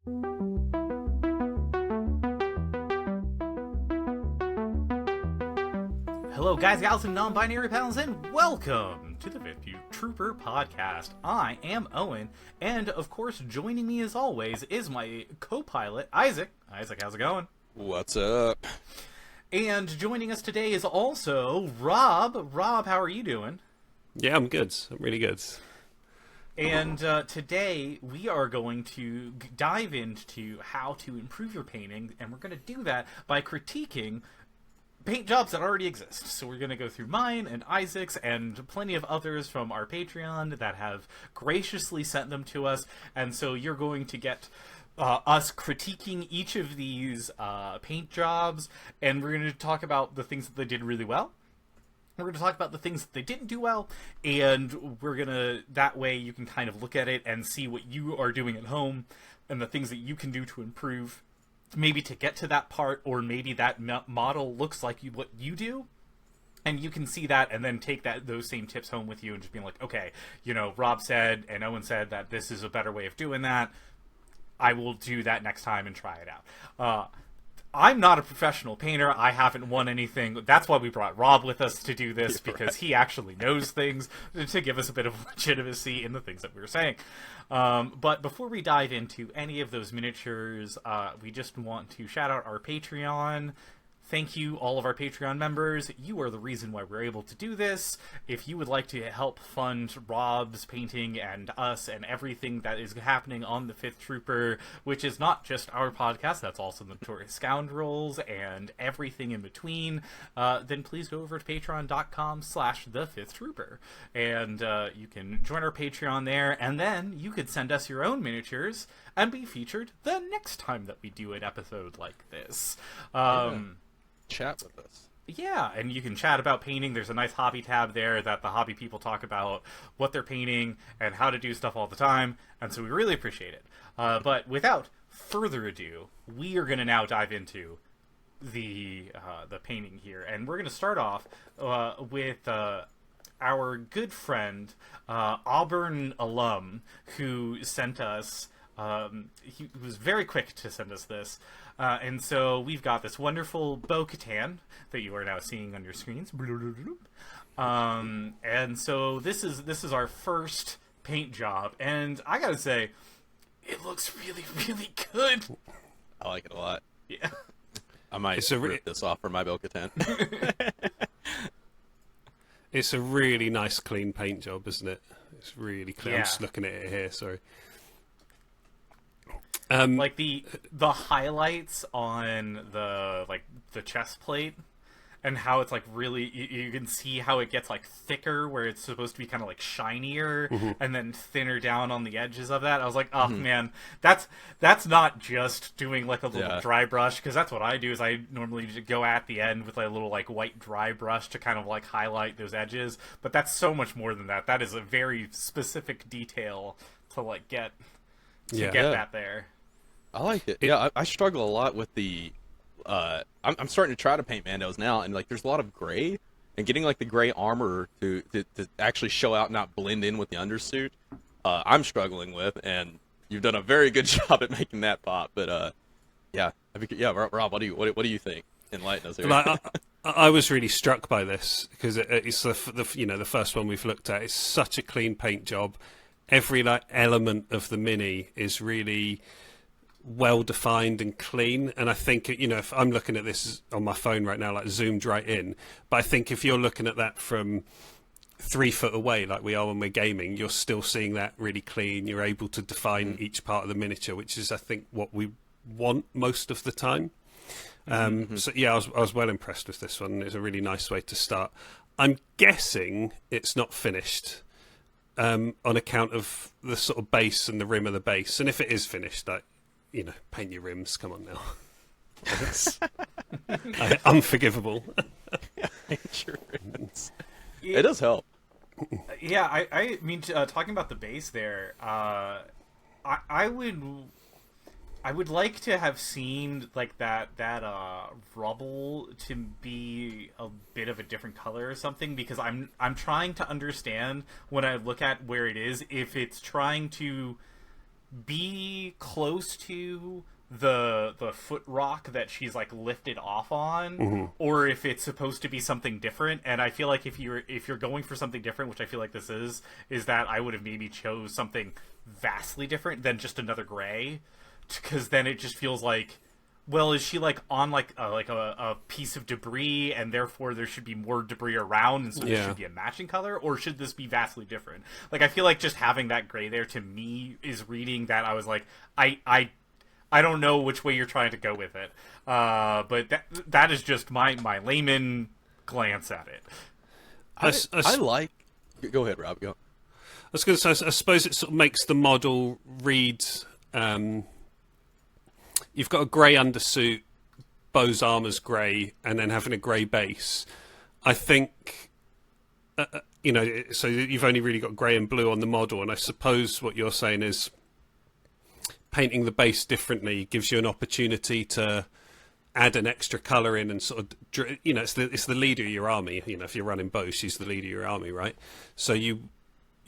Hello guys, gals, and non-binary pals, and welcome to the Fifth Trooper Podcast. I am Owen, and of course joining me as always is my co-pilot, Isaac. Isaac, how's it going? What's up? And joining us today is also Rob. Rob, how are you doing? Yeah, I'm good. I'm really good. And today we are going to dive into how to improve your painting, and we're going to do that by critiquing paint jobs that already exist. So we're going to go through mine and Isaac's and plenty of others from our Patreon that have graciously sent them to us. And so you're going to get us critiquing each of these paint jobs, and we're going to talk about the things that they did really well. We're going to talk about the things that they didn't do well, and we're going to, that way you can kind of look at it and see what you are doing at home and the things that you can do to improve, maybe to get to that part, or maybe that model looks like what you do, and you can see that and then take those same tips home with you and just being like, okay, you know, Rob said and Owen said that this is a better way of doing that. I will do that next time and try it out. I'm not a professional painter. I haven't won anything. That's why we brought Rob with us to do this, because he actually knows things, to give us a bit of legitimacy in the things that we were saying. But before we dive into any of those miniatures, we just want to shout out our Patreon. Thank you, all of our Patreon members. You are the reason why we're able to do this. If you would like to help fund Rob's painting and us and everything that is happening on the Fifth Trooper, which is not just our podcast, that's also the Notorious Scoundrels and everything in between, then please go over to patreon.com/thefifthtrooper. And you can join our Patreon there, and then you could send us your own miniatures and be featured the next time that we do an episode like this. Chat with us. Yeah, and you can chat about painting. There's a nice hobby tab there that the hobby people talk about what they're painting and how to do stuff all the time, and so we really appreciate it. But without further ado, we are going to now dive into the painting here, and we're going to start off with our good friend, Auburn alum, who sent us. He was very quick to send us this. And so we've got this wonderful Bo-Katan that you are now seeing on your screens. And so this is our first paint job, and I gotta say, it looks really, really good. I like it a lot. Yeah. I might rip this off for my Bo-Katan. It's a really nice, clean paint job, isn't it? It's really clean. Yeah. I'm just looking at it here, sorry. Like the highlights on the chest plate, and how it's like really, you can see how it gets like thicker where it's supposed to be kind of like shinier, and then thinner down on the edges of that. I was like, oh man, that's not just doing like a little dry brush, because that's what I do, is I normally just go at the end with a little like white dry brush to kind of like highlight those edges, but that's so much more than that. That is a very specific detail to like get that there. I like it. Yeah, I struggle a lot with the. I'm starting to try to paint Mandos now, and like there's a lot of gray, and getting like the gray armor to actually show out, not blend in with the undersuit. I'm struggling with, and you've done a very good job at making that pop. But Rob, what do you think? Enlighten us here. I was really struck by this because it's the first one we've looked at. It's such a clean paint job. Every element of the mini is really well defined and clean, and I think, you know, if I'm looking at this on my phone right now, like zoomed right in, but I think if you're looking at that from 3 foot away like we are when we're gaming, you're still seeing that really clean. You're able to define each part of the miniature, which is, I think, what we want most of the time. So yeah, I was well impressed with this one. It's a really nice way to start. I'm guessing it's not finished on account of the sort of base and the rim of the base, and if it is finished, like, you know, paint your rims. Come on now. It's unforgivable. Paint your rims. It does help. Yeah, I mean, talking about the base there, I would like to have seen like that rubble to be a bit of a different color or something, because I'm trying to understand when I look at where it is, if it's trying to be close to the foot rock that she's like lifted off on, or if it's supposed to be something different. And I feel like if you're going for something different, which I feel like this is that I would have maybe chose something vastly different than just another gray, because then it just feels like, well, is she like on like a piece of debris, and therefore there should be more debris around, and so there should be a matching color, or should this be vastly different? Like, I feel like just having that gray there to me is reading that I was like, I don't know which way you're trying to go with it, but that is just my layman glance at it. I like. Go ahead, Rob. Go. I was going to say, I suppose it sort of makes the model read. You've got a grey undersuit, Bo's armour's grey, and then having a grey base. I think, so you've only really got grey and blue on the model, and I suppose what you're saying is painting the base differently gives you an opportunity to add an extra colour in and sort of, it's the leader of your army. If you're running Bo, she's the leader of your army, right? So you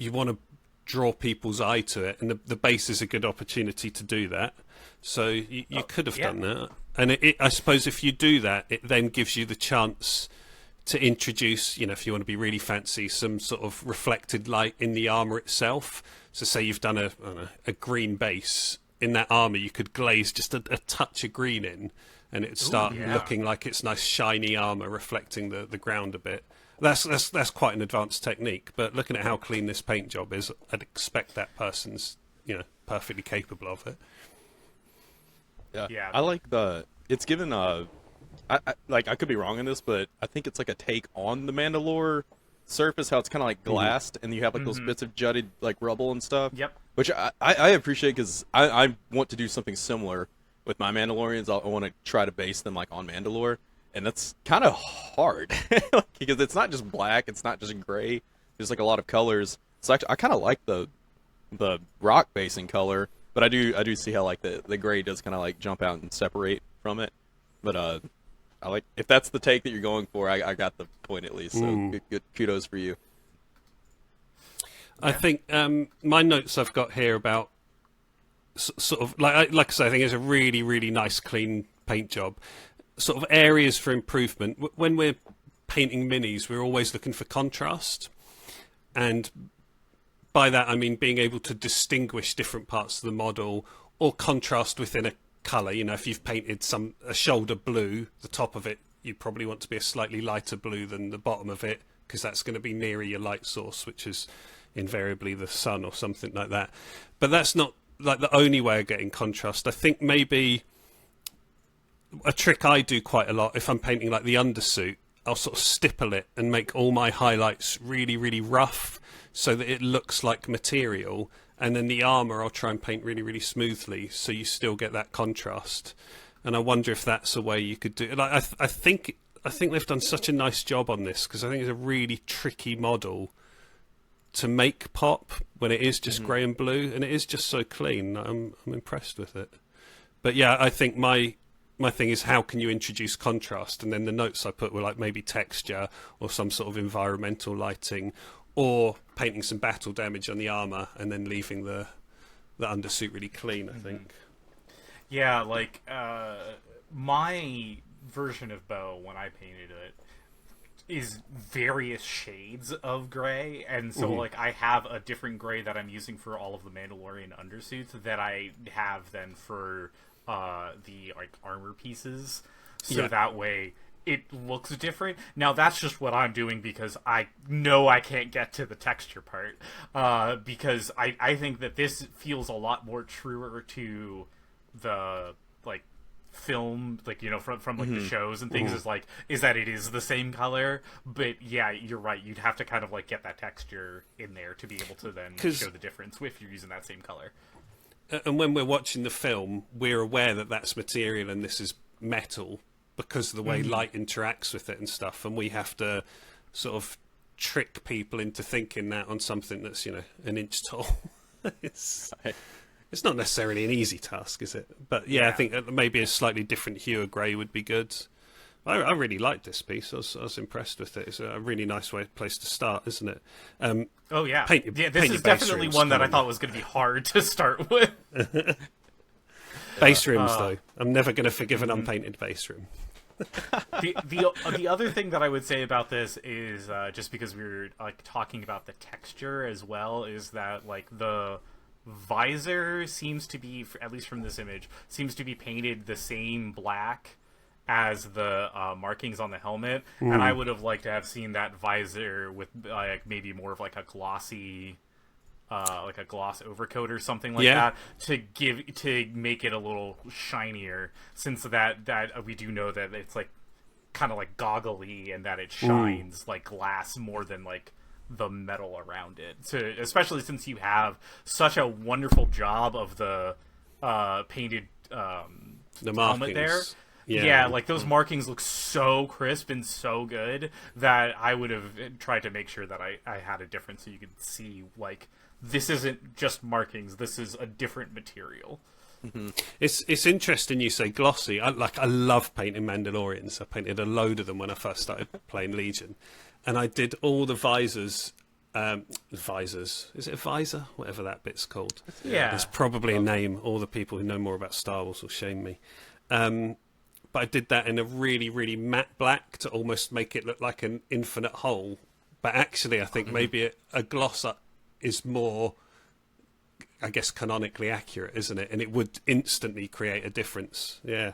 want to draw people's eye to it, and the base is a good opportunity to do that. So you could have done that. And I suppose if you do that, it then gives you the chance to introduce, if you want to be really fancy, some sort of reflected light in the armour itself. So say you've done a green base. In that armour, you could glaze just a touch of green in, and it would start looking like it's nice shiny armour reflecting the ground a bit. That's quite an advanced technique, but looking at how clean this paint job is, I'd expect that person's perfectly capable of it. Yeah. I like it's given I could be wrong in this, but I think it's like a take on the Mandalore surface, how it's kind of like glassed, and you have like those bits of jutted like rubble and stuff. Yep. Which I appreciate, because I want to do something similar with my Mandalorians. I want to try to base them like on Mandalore, and that's kind of hard because it's not just black, it's not just gray. There's like a lot of colors. So actually, I kind of like the rock basing color, but I do see how like the gray does kind of like jump out and separate from it. But I like, if that's the take that you're going for, I got the point at least. So good kudos for you. I think my notes I've got here about sort of like I say, I think it's a really, really nice clean paint job. Sort of areas for improvement. When we're painting minis, we're always looking for contrast, and by that I mean being able to distinguish different parts of the model or contrast within a colour. If you've painted a shoulder blue, the top of it you probably want to be a slightly lighter blue than the bottom of it, because that's going to be nearer your light source, which is invariably the sun or something like that. But that's not like the only way of getting contrast. I think maybe a trick I do quite a lot, if I'm painting like the undersuit, I'll sort of stipple it and make all my highlights really, really rough so that it looks like material, and then the armour I'll try and paint really, really smoothly so you still get that contrast. And I wonder if that's a way you could do it. Like, I think they've done such a nice job on this, because I think it's a really tricky model to make pop when it is just grey and blue, and it is just so clean. I'm impressed with it. But yeah, I think my thing is, how can you introduce contrast? And then the notes I put were like maybe texture or some sort of environmental lighting, or painting some battle damage on the armour and then leaving the undersuit really clean, I think. Yeah, like my version of Bo, when I painted it, is various shades of gray, and so like I have a different gray that I'm using for all of the Mandalorian undersuits that I have then for the like armor pieces, so that way it looks different. Now that's just what I'm doing because I know I can't get to the texture part, because I think that this feels a lot more truer to the like film, like from like the shows and things, is that it is the same color. But yeah, you're right, you'd have to kind of like get that texture in there to be able to then show the difference if you're using that same color. And when we're watching the film, we're aware that that's material and this is metal because of the way light interacts with it and stuff, and we have to sort of trick people into thinking that on something that's an inch tall. It's not necessarily an easy task, is it? But yeah, I think maybe a slightly different hue of grey would be good. I really liked this piece. I was impressed with it. It's a really nice place to start, isn't it? Oh yeah, paint your this is base definitely rooms, one that I can't thought was going to be hard to start with. Base rooms, though. I'm never going to forgive an unpainted base room. The other thing that I would say about this is just because we were like talking about the texture as well, is that like the visor seems to be, at least from this image, seems to be painted the same black as the markings on the helmet, and I would have liked to have seen that visor with like maybe more of like a glossy like a gloss overcoat or something like that to make it a little shinier, since that we do know that it's like kind of like goggly and that it shines like glass more than like the metal around it. So especially since you have such a wonderful job of the painted The helmet there. markings. Yeah, like those markings look so crisp and so good that I would have tried to make sure that I had a difference so you could see like this isn't just markings, this is a different material. It's interesting you say glossy. I love painting Mandalorians. I painted a load of them when I first started playing Legion, and I did all the visors. Visors, is it a visor? Whatever that bit's called. Yeah. There's probably a name. All the people who know more about Star Wars will shame me. But I did that in a really, really matte black to almost make it look like an infinite hole. But actually, I think maybe a gloss up is more, I guess, canonically accurate, isn't it? And it would instantly create a difference. Yeah.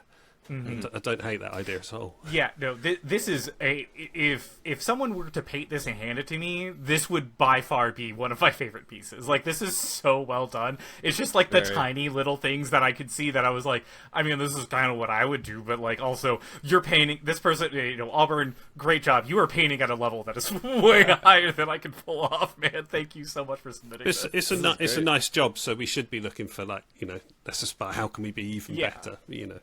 I don't hate that idea at all. Yeah, no, this is if someone were to paint this and hand it to me, this would by far be one of my favorite pieces. Like, this is so well done. It's just like the tiny little things that I could see that I was like, I mean, this is kind of what I would do, but like also you're painting this person, you know, Auburn, great job. You are painting at a level that is way higher than I can pull off, man. Thank you so much for submitting this. It's a nice job, so we should be looking for, like, you know, let's aspire, how can we be even better, you know.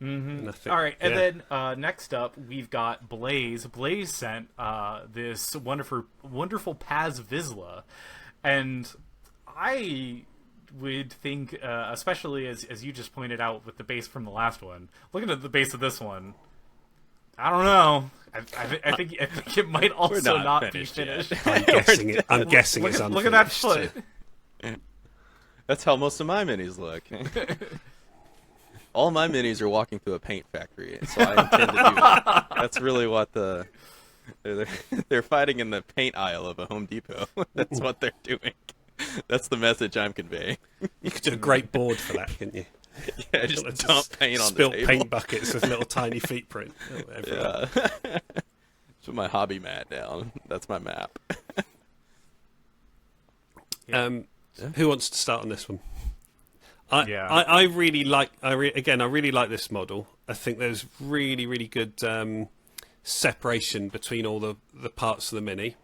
All right, and then next up we've got Blaze. Blaze sent this wonderful Paz Vizsla, and I would think, especially as you just pointed out with the base from the last one, looking at the base of this one, I don't know. I think it might also not be finished. I'm guessing it's unfinished. Look at that foot. That's how most of my minis look. All my minis are walking through a paint factory, so I intend to do that. That's really what they're fighting in the paint aisle of a Home Depot. That's what they're doing. That's the message I'm conveying. You could do a great board for that, couldn't you? Yeah, just dump paint on the spilt table. paint buckets with little tiny feet print. Yeah. Put my hobby mat down. That's my map. Who wants to start on this one? I really like. I really like this model. I think there's really, really good separation between all the parts of the mini.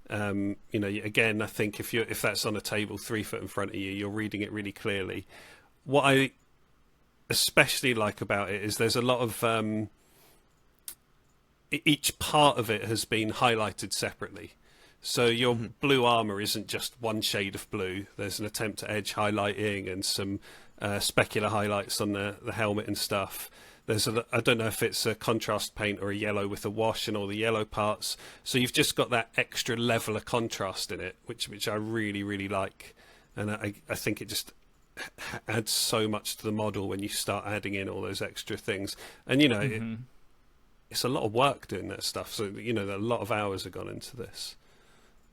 You know, again, I think if that's on a table 3 foot in front of you, you're reading it really clearly. What I especially like about it is there's a lot of each part of it has been highlighted separately. So your blue armor isn't just one shade of blue. There's an attempt at edge highlighting and some specular highlights on the helmet and stuff. I don't know if it's a contrast paint or a yellow with a wash and all the yellow parts. So you've just got that extra level of contrast in it, which I really, really like. And I think it just adds so much to the model when you start adding in all those extra things. And, you know, it's a lot of work doing that stuff. So, you know, a lot of hours have gone into this.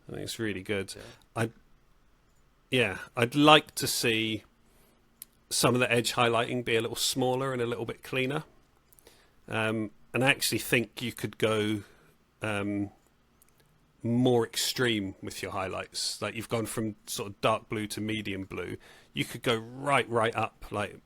I think it's really good. I'd like to see some of the edge highlighting be a little smaller and a little bit cleaner. And I actually think you could go more extreme with your highlights. Like, you've gone from sort of dark blue to medium blue. You could go right up, like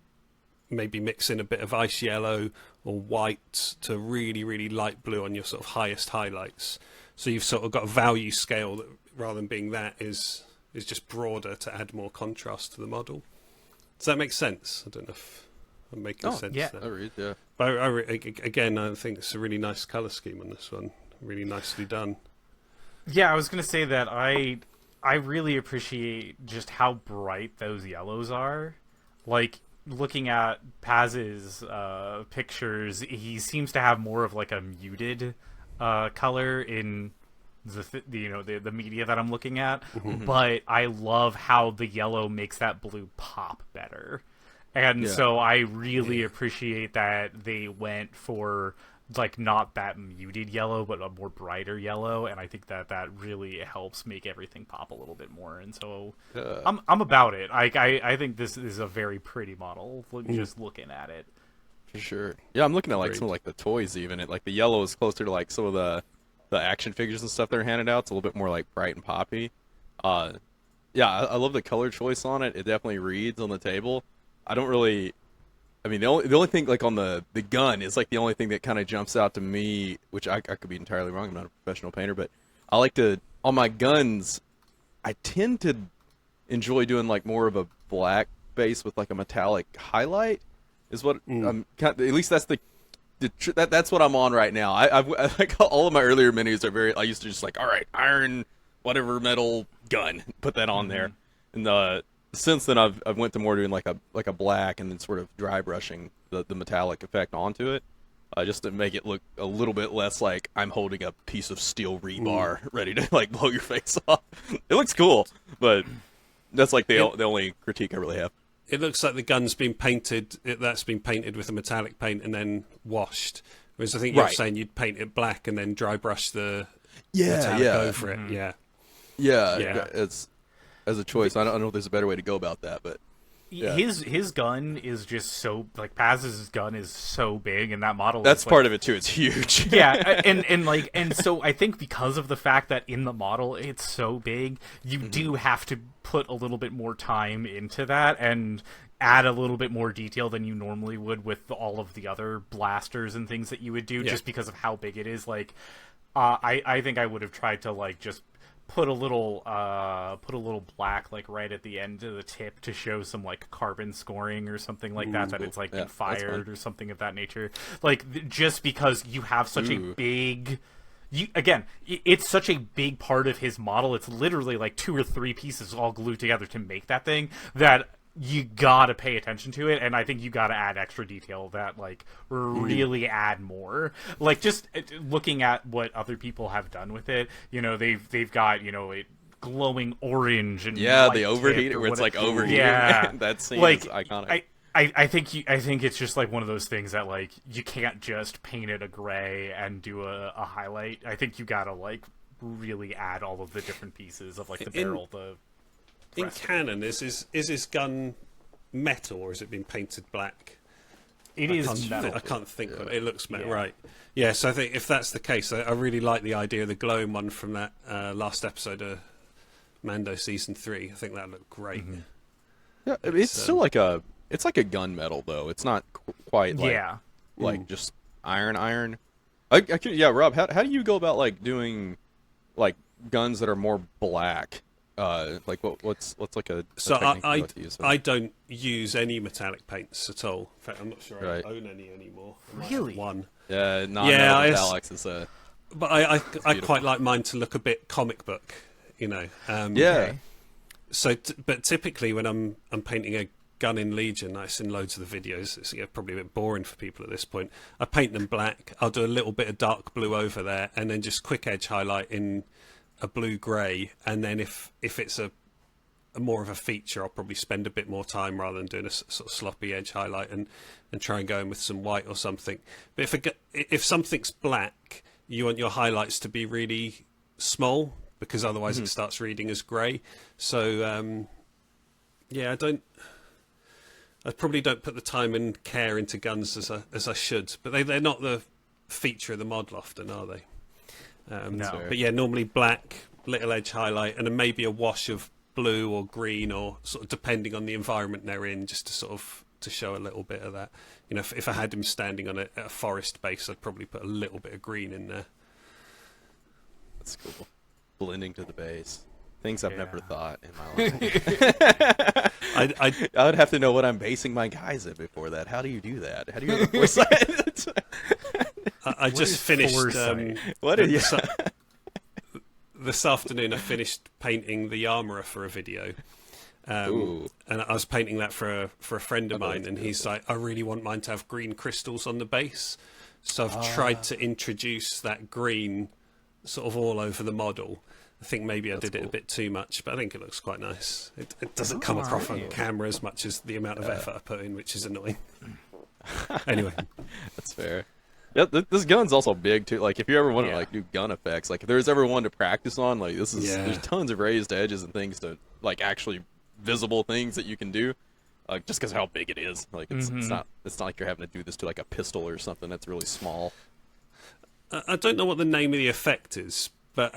maybe mix in a bit of ice yellow or white to really, really light blue on your sort of highest highlights. So you've sort of got a value scale that, rather than being that, is just broader to add more contrast to the model. Does that make sense? I don't know if I'm making sense there. I read, yeah. But again, I think it's a really nice colour scheme on this one. Really nicely done. Yeah, I was going to say that I really appreciate just how bright those yellows are. Like, looking at Paz's pictures, he seems to have more of like a muted color in the media that I'm looking at. But I love how the yellow makes that blue pop better. And so I really appreciate that they went for like not that muted yellow, but a more brighter yellow, and I think that really helps make everything pop a little bit more. And so I'm about it. I think this is a very pretty model. Just looking at it, for sure. Yeah, I'm looking at like some of like the toys even. Like the yellow is closer to like some of the action figures and stuff they're handed out. It's a little bit more like bright and poppy. Yeah, I love the color choice on it. It definitely reads on the table. I don't really. I mean, the only thing like on the gun is like the only thing that kind of jumps out to me, which I could be entirely wrong. I'm not a professional painter, but I like to on my guns. I tend to enjoy doing like more of a black base with like a metallic highlight. Is what I'm at least that's that's what I'm on right now. I like all of my earlier menus are very. I used to just like, all right, iron, whatever metal gun, put that on there, and since then I've went to more doing like a black and then sort of dry brushing the metallic effect onto it, just to make it look a little bit less like I'm holding a piece of steel rebar ready to like blow your face off. It looks cool, but that's like the only critique I really have. It looks like the gun's been painted. That's been painted with a metallic paint and then washed. Whereas I think you're saying you'd paint it black and then dry brush the metallic over it. Yeah, it's as a choice. I don't know if there's a better way to go about that, but his gun is just so like Paz's gun is so big, and that model. That's is, part like, of it too. It's huge. and so I think because of the fact that in the model it's so big, you do have to put a little bit more time into that and add a little bit more detail than you normally would with all of the other blasters and things that you would do, just because of how big it is. Like, I think I would have tried to like just put a little black like right at the end of the tip to show some like carbon scoring or something like that it's like been fired or something of that nature. Like just because you have such a big it's such a big part of his model. It's literally like 2 or 3 pieces all glued together to make that thing that you gotta pay attention to it, and I think you gotta add extra detail that like really add more. Like just looking at what other people have done with it, they've got it glowing orange and the overheat where it's like overheating. Yeah, that scene like, is iconic. I think it's just like one of those things that like you can't just paint it a gray and do a highlight. I think you gotta like really add all of the different pieces of like the barrel, in canon, is his gun metal or has it been painted black? It is metal. I can't think of it. It looks metal, right? Yeah, so I think if that's the case, I really like the idea of the glowing one from that last episode of Mando season 3. I think that looked great. Yeah, it's still like a gun metal though. It's not quite like just iron. Rob, how do you go about like doing like guns that are more black? Like what's like a so I don't use any metallic paints at all. In fact, I'm not sure I own any anymore. Really? One. Metallics is a. But I quite like mine to look a bit comic book, So, but typically when I'm painting a gun in Legion, I've seen loads of the videos. It's probably a bit boring for people at this point. I paint them black. I'll do a little bit of dark blue over there, and then just quick edge highlight in a blue grey, and then if it's a more of a feature, I'll probably spend a bit more time rather than doing a sort of sloppy edge highlight and try and go in with some white or something. But if something's black, you want your highlights to be really small because otherwise it starts reading as grey. So I probably don't put the time and care into guns as I should, but they're not the feature of the model often, are they? No. But yeah, normally black, little edge highlight, and then maybe a wash of blue or green, or sort of depending on the environment they're in, just to sort of to show a little bit of that. If I had him standing on a forest base, I'd probably put a little bit of green in there. That's cool. Blending to the base. Things I've never thought in my life. I would have to know what I'm basing my guys in before that. How do you do that? How do you have the foresight? I just finished. This afternoon, I finished painting the armourer for a video, Ooh. And I was painting that for a friend of mine, and he's like, I really want mine to have green crystals on the base. So I've tried to introduce that green sort of all over the model. I think maybe I did it a bit too much, but I think it looks quite nice. It doesn't come across on camera as much as the amount of effort I put in, which is annoying. Anyway. That's fair. Yeah, this gun's also big too. Like, if you ever want to like do gun effects, like if there's ever one to practice on, like this is there's tons of raised edges and things to like actually visible things that you can do. Just because how big it is, like it's not like you're having to do this to like a pistol or something that's really small. I don't know what the name of the effect is, but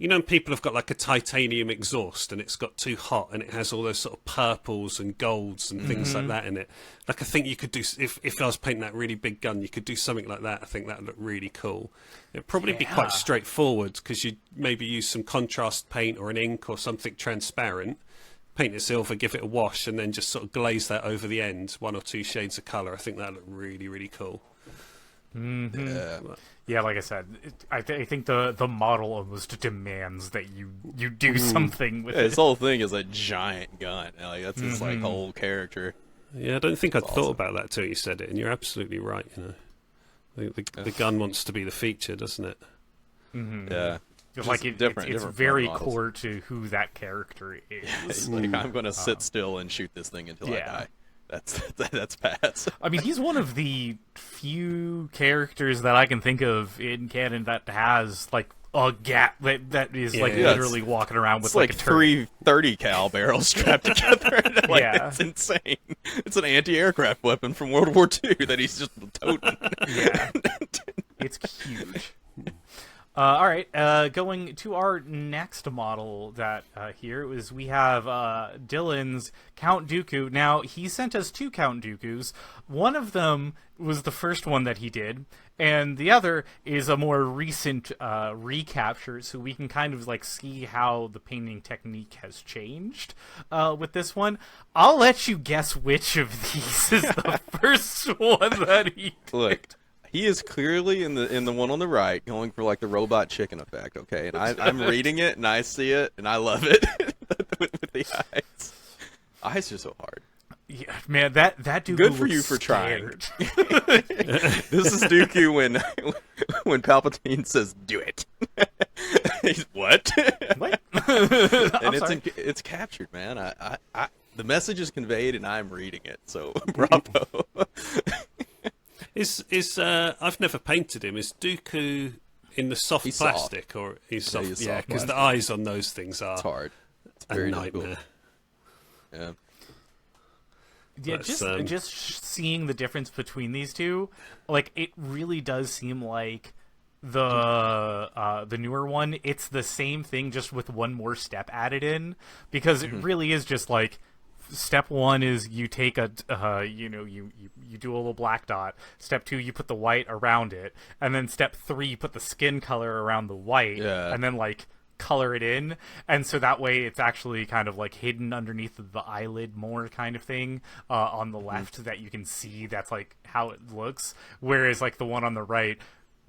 you know, people have got like a titanium exhaust and it's got too hot and it has all those sort of purples and golds and things like that in it. Like, I think you could do, if I was painting that really big gun, you could do something like that. I think that would look really cool. It'd probably be quite straightforward because you'd maybe use some contrast paint or an ink or something transparent, paint it silver, give it a wash, and then just sort of glaze that over the end, 1 or 2 shades of colour. I think that would look really, really cool. Yeah, like I said, I think the model almost demands that you do something with it. His whole thing is a giant gun. Like, that's his like whole character. Yeah, I don't think I'd thought about that till you said it, and you're absolutely right. You know, the gun wants to be the feature, doesn't it? Yeah. Like it's very core to who that character is. Like, I'm going to sit still and shoot this thing until I die. That's Pat's. I mean, he's one of the few characters that I can think of in canon that has like a gap that is like literally walking around with like a 330 cal barrels strapped together. Like, it's insane. It's an anti-aircraft weapon from World War II that he's just toting. It's huge. All right, going to our next model that we have Dylan's Count Dooku. Now, he sent us 2 Count Dookus. One of them was the first one that he did, and the other is a more recent recapture, so we can kind of like see how the painting technique has changed with this one. I'll let you guess which of these is the first one that he picked. He is clearly in the one on the right, going for like the robot chicken effect. Okay, and I'm reading it and I see it and I love it with the eyes. Eyes are so hard. Yeah, man, that Dooku. Good for you for trying. This is Dooku when Palpatine says, "Do it." He's what? What? And it's captured, man. The message is conveyed and I'm reading it. So bravo. I've never painted him. Is Dooku in the soft plastic or he's soft? Yeah, because the eyes on those things are hard. It's very nightmare. Yeah. Yeah, just seeing the difference between these two, like it really does seem like the newer one. It's the same thing, just with one more step added in, because it really is just like. Step 1 is you take a you do a little black dot. Step 2, you put the white around it, and then step 3, you put the skin color around the white, and then like color it in, and so that way it's actually kind of like hidden underneath the eyelid more kind of thing on the left that you can see. That's like how it looks, whereas like the one on the right,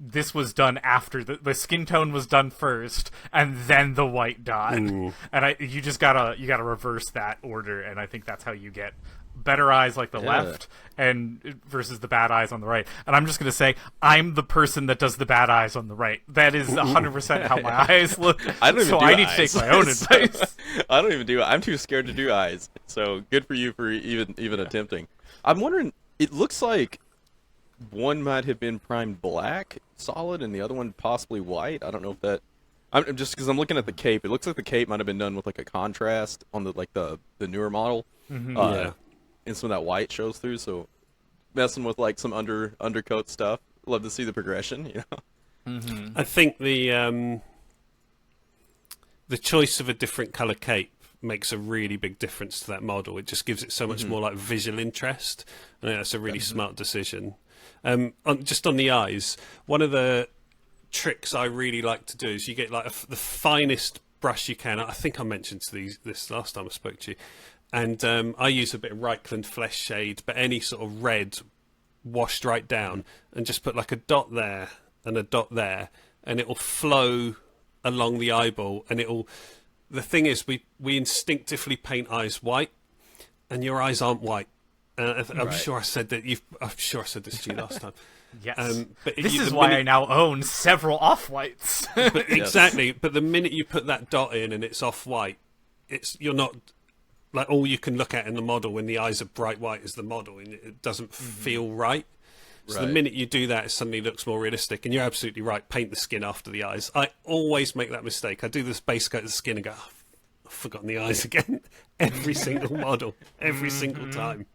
this was done after the skin tone was done first, and then the white dot. And you just gotta reverse that order, and I think that's how you get better eyes like the left and versus the bad eyes on the right. And I'm just gonna say I'm the person that does the bad eyes on the right. That is 100% how my eyes look. I need to take my own advice. I don't even do. I'm too scared to do eyes. So good for you for even attempting. I'm wondering. It looks like one might have been primed black, solid, and the other one possibly white. I don't know if that. I'm just because I'm looking at the cape. It looks like the cape might have been done with like a contrast on the newer model. And some of that white shows through. So messing with like some undercoat stuff. Love to see the progression. You know. I think the choice of a different color cape makes a really big difference to that model. It just gives it so much more like visual interest. I think that's a really smart decision. Just on the eyes, one of the tricks I really like to do is you get like the finest brush you can. I think I mentioned this last time I spoke to you. And I use a bit of Reichland Flesh shade, but any sort of red washed right down, and just put like a dot there and a dot there, and it will flow along the eyeball, and the thing is, we instinctively paint eyes white, and your eyes aren't white. I'm sure I said that. I'm sure I said this to you last time. Yes. But this is why I now own several off-whites. Exactly. But the minute you put that dot in and it's off-white, you're not like all you can look at in the model when the eyes are bright white is the model, and it doesn't feel right. So the minute you do that, it suddenly looks more realistic. And you're absolutely right. Paint the skin after the eyes. I always make that mistake. I do this base coat of the skin and go, oh, I've forgotten the eyes again. Every single model, every single time.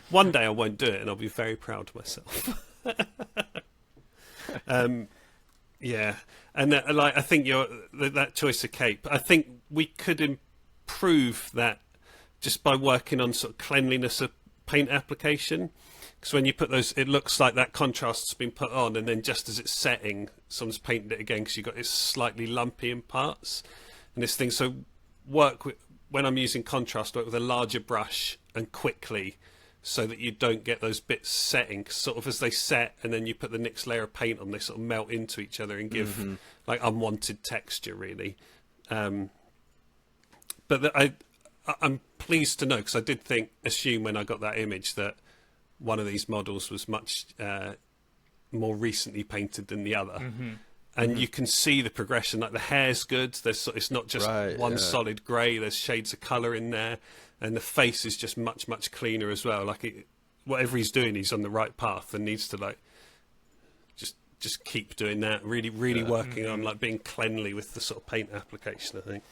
One day I won't do it, and I'll be very proud of myself. Yeah, and I think that choice of cape. I think we could improve that just by working on sort of cleanliness of paint application. Because when you put those, it looks like that contrast's been put on, and then just as it's setting, someone's painted it again because it's slightly lumpy in parts. And this thing, so when I'm using contrast, work with a larger brush and quickly, so that you don't get those bits setting. Sort of as they set, and then you put the next layer of paint on, they sort of melt into each other and give like unwanted texture, really. But I'm pleased to know, because I did assume when I got that image that one of these models was much more recently painted than the other. And you can see the progression. Like the hair's good. It's not just one solid grey. There's shades of colour in there, and the face is just much, much cleaner as well. Like whatever he's doing, he's on the right path and needs to like just keep doing that. Really, really working on like being cleanly with the sort of paint application, I think.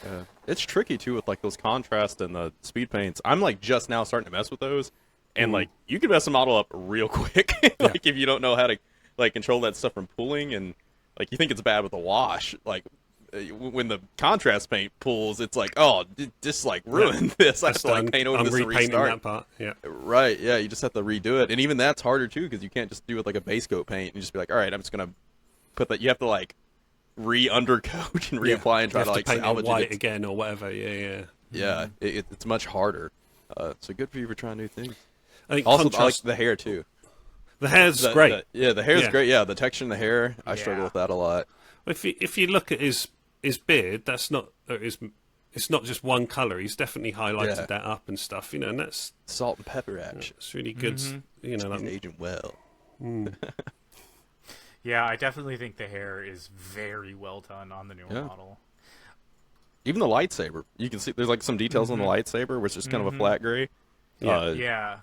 Yeah. It's tricky too with like those contrast and the speed paints. I'm like just now starting to mess with those, and like you can mess a model up real quick. Like if you don't know how to like control that stuff from pooling, and like you think it's bad with the wash, like when the contrast paint pulls, it's like, oh, just like ruin this. I have to like paint over this and restart. That part. Yeah. Right. Yeah. You just have to redo it, and even that's harder too, because you can't just do it like a base coat paint and just be like, all right, I'm just gonna put that. You have to like re-undercoat and reapply and try to like paint salvage it white it again or whatever. Yeah. It's much harder. So good for you for trying new things. I think also, I like the hair too. The hair's great. The hair's great. Yeah, the texture in the hair, I struggle with that a lot. If you look at his beard, it's not just one colour. He's definitely highlighted that up and stuff, and that's salt and pepper action. It's really good. He's aging well. Yeah, I definitely think the hair is very well done on the newer model. Even the lightsaber, you can see there's like some details on the lightsaber, which is kind of a flat gray. Yeah.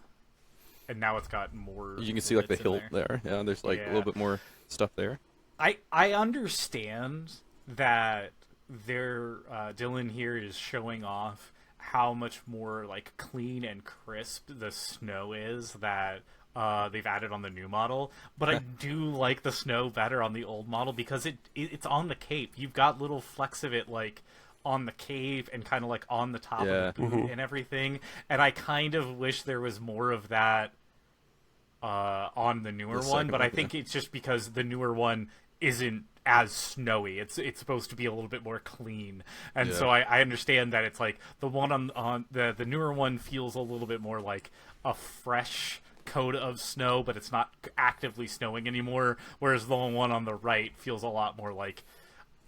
And now it's got more. You can see like the hilt there. Yeah, there's like a little bit more stuff there. I understand that Dylan here is showing off how much more like clean and crisp the snow is that they've added on the new model, but I do like the snow better on the old model because it's on the cape. You've got little flecks of it like on the cape and kind of like on the top of the boot and everything, and I kind of wish there was more of that on the newer one, but I think it's just because the newer one isn't as snowy. It's supposed to be a little bit more clean, and so I understand that it's like the one on the newer one feels a little bit more like a fresh coat of snow, but it's not actively snowing anymore, whereas the one on the right feels a lot more like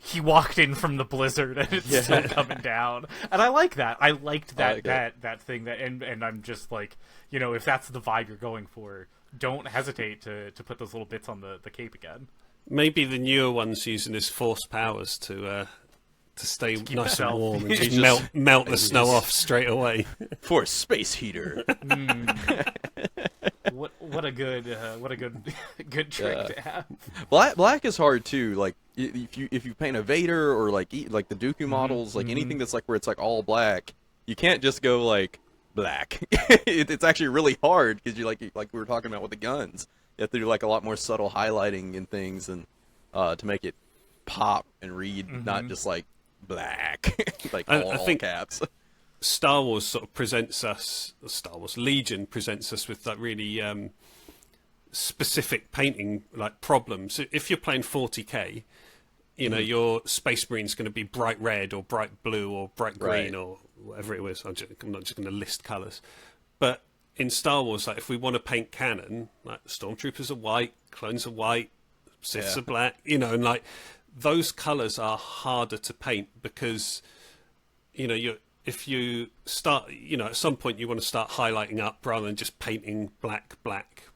he walked in from the blizzard and it's still coming down. And I like that. I liked that that thing that and I'm just like, if that's the vibe you're going for, don't hesitate to put those little bits on the cape again. Maybe the newer one's using his force powers to stay nice and warm and just melt the snow off straight away. For a space heater. What a good good trick to have. Black is hard too. Like if you paint a Vader or like the Dooku models, like anything that's like where it's like all black, you can't just go like black. It's actually really hard because you like we were talking about with the guns. You have to do like a lot more subtle highlighting and things and to make it pop and read, not just like black, like all caps. Star Wars sort of presents us, Star Wars Legion presents us with like really specific painting like problems. If you're playing 40k, your Space Marine's going to be bright red or bright blue or bright green or whatever it was. I'm not just going to list colours. But in Star Wars, like if we want to paint canon, like Stormtroopers are white, clones are white, Siths are black, and like those colours are harder to paint because if you start, at some point you want to start highlighting up rather than just painting black,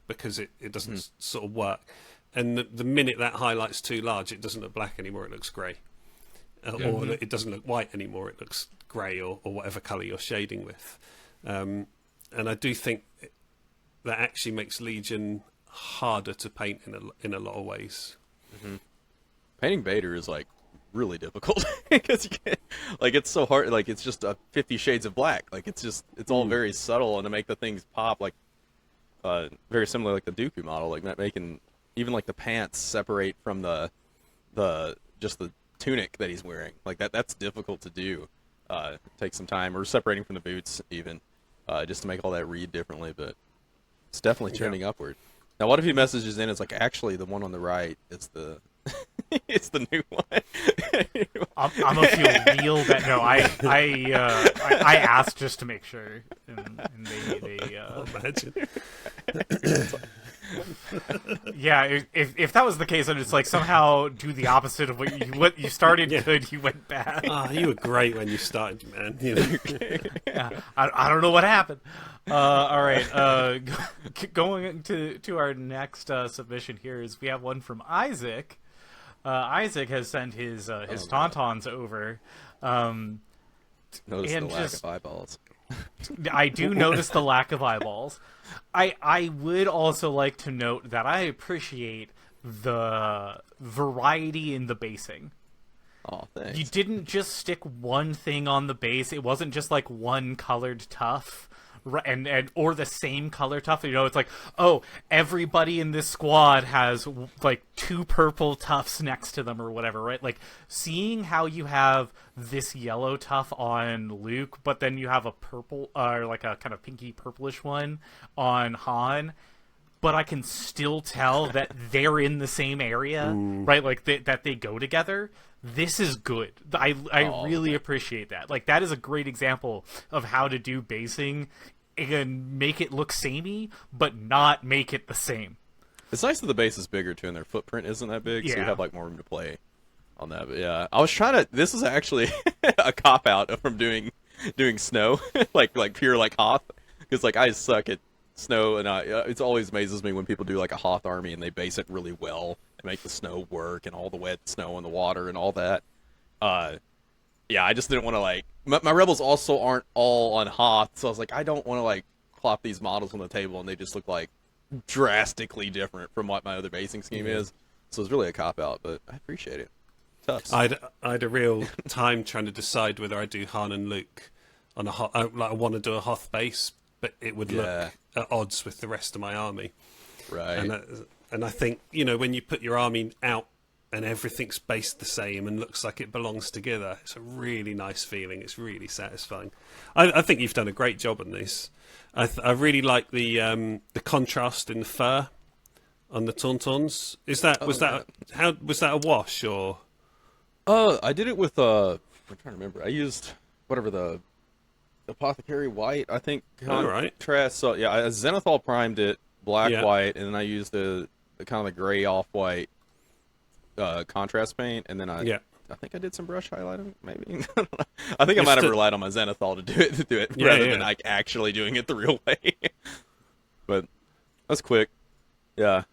because it doesn't sort of work. And the minute that highlight's too large, it doesn't look black anymore, it looks grey. Or it doesn't look white anymore, it looks grey or whatever colour you're shading with. And I do think that actually makes Legion harder to paint in a lot of ways. Painting Vader is like really difficult because it's so hard. Like it's just 50 shades of black. Like it's all very subtle, and to make the things pop, like very similar like the Dooku model, like not making even like the pants separate from the tunic that he's wearing. Like that's difficult to do. It takes some time, or separating from the boots even, just to make all that read differently. But it's definitely trending upward. Now, what if he messages in? It's like, actually, the one on the right is the it's the new one. I'm gonna feel real bad. No, I asked just to make sure, and they Imagine. yeah. If that was the case, I'd just like somehow do the opposite of what you started good, you went bad. You were great when you started, man. Yeah, I don't know what happened. All right, going to our next submission here is we have one from Isaac. Isaac has sent his tauntauns over. Notice the lack of eyeballs. I do notice the lack of eyeballs. I would also like to note that I appreciate the variety in the basing. Oh, thanks. You didn't just stick one thing on the base. It wasn't just like one colored tuff. And or the same color tuff. It's like, oh, everybody in this squad has like 2 purple tuffs next to them or whatever, right? Like seeing how you have this yellow tuff on Luke, but then you have a purple or like a kind of pinky purplish one on Han, but I can still tell that they're in the same area, right? Like that they go together. This is good. I really appreciate that. Like that is a great example of how to do basing and make it look samey, but not make it the same. It's nice that the base is bigger too, and their footprint isn't that big, so you Yeah. have like more room to play on that. But yeah, I was trying to. This is actually a cop out from doing snow, like pure like Hoth, because like I suck at snow, and it always amazes me when people do like a Hoth army and they base it really well and make the snow work and all the wet snow and the water and all that. Yeah, I just didn't want to like my rebels also aren't all on Hoth, so I was like, I don't want to like plop these models on the table and they just look like drastically different from what my other basing scheme is. So it's really a cop out, but I appreciate it. Tough. I had a real time trying to decide whether I do Han and Luke on a Hoth. Like I want to do a Hoth base, but it would look at odds with the rest of my army. Right. And I think when you put your army out and everything's based the same and looks like it belongs together, it's a really nice feeling. It's really satisfying. I think you've done a great job on this. I really like the contrast in the fur on the Tauntauns. Was that a wash or? I did it with I'm trying to remember. I used whatever the Apothecary White, I think. Contrast. So yeah, I Zenithal primed it black white, and then I used the kind of the gray off white contrast paint, and then I think I did some brush highlighting, maybe. I think I might have relied on my Zenithal to do it rather than like actually doing it the real way. But that's quick. Yeah.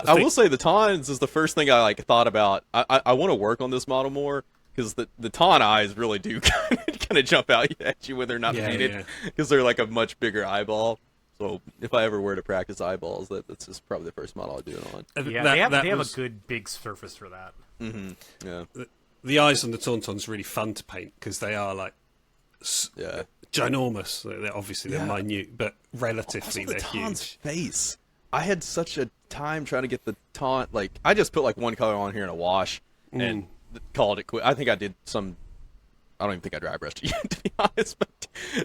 I will say the Tauns is the first thing I like thought about. I want to work on this model more because the Taun eyes really do kind of jump out at you when they're not painted because they're like a much bigger eyeball. So if I ever were to practice eyeballs, that's just probably the first model I'd do it on. Yeah, they have a good big surface for that. Mm-hmm. Yeah. The eyes on the Tauntauns are really fun to paint because they are like ginormous. They're minute, but relatively they're huge. Face. I had such a time trying to get the Taunt. Like I just put like one color on here in a wash and called it quit. I think I did some. I don't even think I dry brushed it yet, to be honest.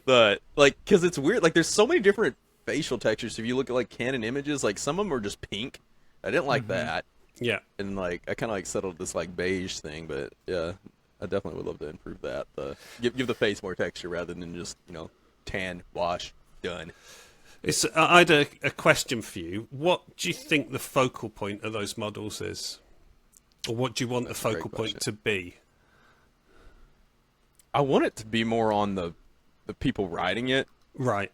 But because it's weird. Like there's so many different facial textures. If you look at like Canon images, like some of them are just pink. I didn't like that. Yeah. And like I kind of like settled this like beige thing, but yeah, I definitely would love to improve that. Give the face more texture rather than just tan, wash, done. I had a question for you. What do you think the focal point of those models is, or what do you want the focal point to be? I want it to be more on the people riding it, Right.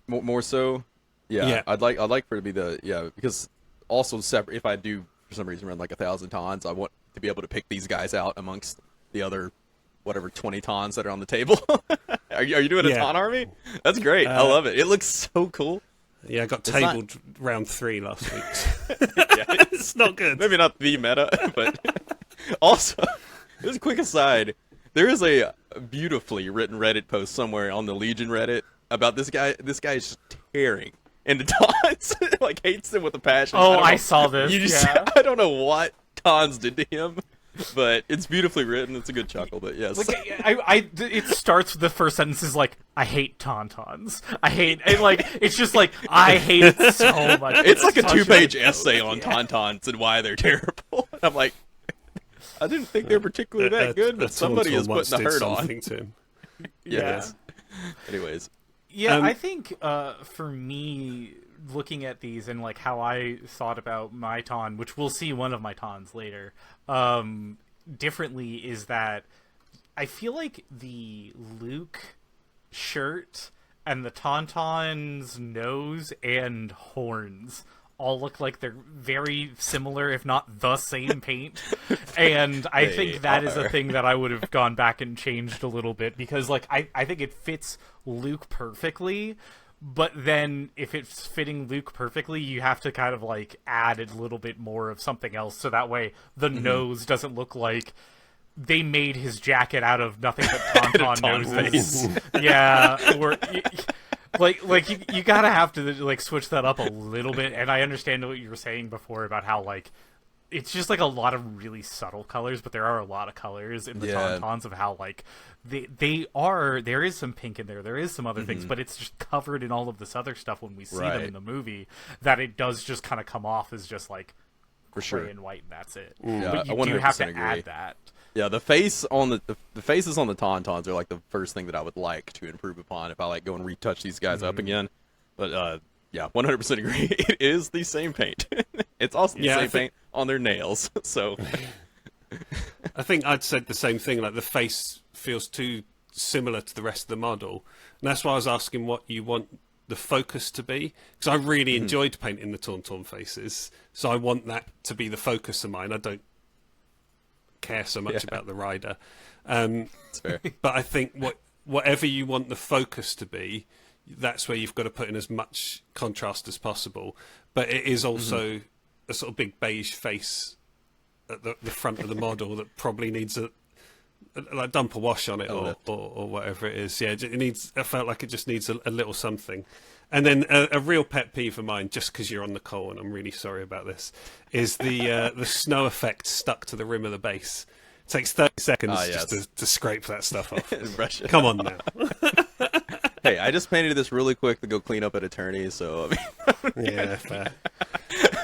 more so. Yeah, Yeah. I'd like for it to be because also separate. If I do for some reason run like 1,000 tons, I want to be able to pick these guys out amongst the other whatever 20 tons that are on the table. Are you doing a Yeah. ton army? That's great. I love it. It looks so cool. Yeah, I got It's not- tabled round 3 last week. Yeah, It's not good. maybe not the meta, but also, just a quick aside, there is a beautifully written Reddit post somewhere on the Legion Reddit about this guy. This guy is just tearing into Tons, like hates them with a passion. Oh, don't I know- saw this. You just, Yeah. I don't know what Tons did to him, but it's beautifully written. It's a good chuckle, but yes. Like, it starts with the first sentence is like, I hate tauntauns. I hate, and like, it's just like, I hate it so much. It's like a such 2-page essay on Yeah. Tauntauns and why they're terrible. And I'm like, I didn't think they were particularly that good, but somebody is once putting the did hurt on. something to him. Yes. Anyways, Yeah, Um, I think for me, looking at these and like how I thought about my Taun, which we'll see one of my Tauns later, differently is that I feel like the Luke shirt and the Tauntaun's nose and horns all look like they're very similar, if not the same paint. And I They think that is a are. thing that I would have gone back and changed a little bit, because like I think it fits Luke perfectly, but then if it's fitting Luke perfectly, you have to kind of like add a little bit more of something else, so that way the nose doesn't look like they made his jacket out of nothing but tauntaun Tauntaun noses. Yeah, or like you gotta have to like switch that up a little bit. And I understand what you were saying before about how like it's just like a lot of really subtle colors, but there are a lot of colors in the Yeah. tauntauns of how like there is some pink in there is some other things, but it's just covered in all of this other stuff when we see them Right. in the movie, that it does just kind of come off as just like For gray sure. and white, and that's it. Yeah, But I you do have to 100% agree. add that. yeah, the faces on the Tauntauns are like the first thing that I would like to improve upon if I like go and retouch these guys up again. But yeah, 100% agree. It is the same paint. It's also the Yeah, I same think- paint on their nails. So I think I'd said the same thing. Like the face feels too similar to the rest of the model, and that's why I was asking what you want the focus to be, because I really enjoyed painting the Tauntaun faces. So I want that to be the focus of mine. I don't care so much Yeah. about the rider, it's fair. but I think whatever you want the focus to be, that's where you've got to put in as much contrast as possible. But it is also a sort of big beige face at the front of the model that probably needs like dump a wash on it or whatever it is. Yeah, it needs. I felt like it just needs a little something. And then a real pet peeve of mine, just because you're on the call, and I'm really sorry about this, is the snow effect stuck to the rim of the base. It takes 30 seconds yes. just to scrape that stuff off. Brush it. Come on now. Hey, I just painted this really quick to go clean up at Attorney, so I mean, Yeah, fair.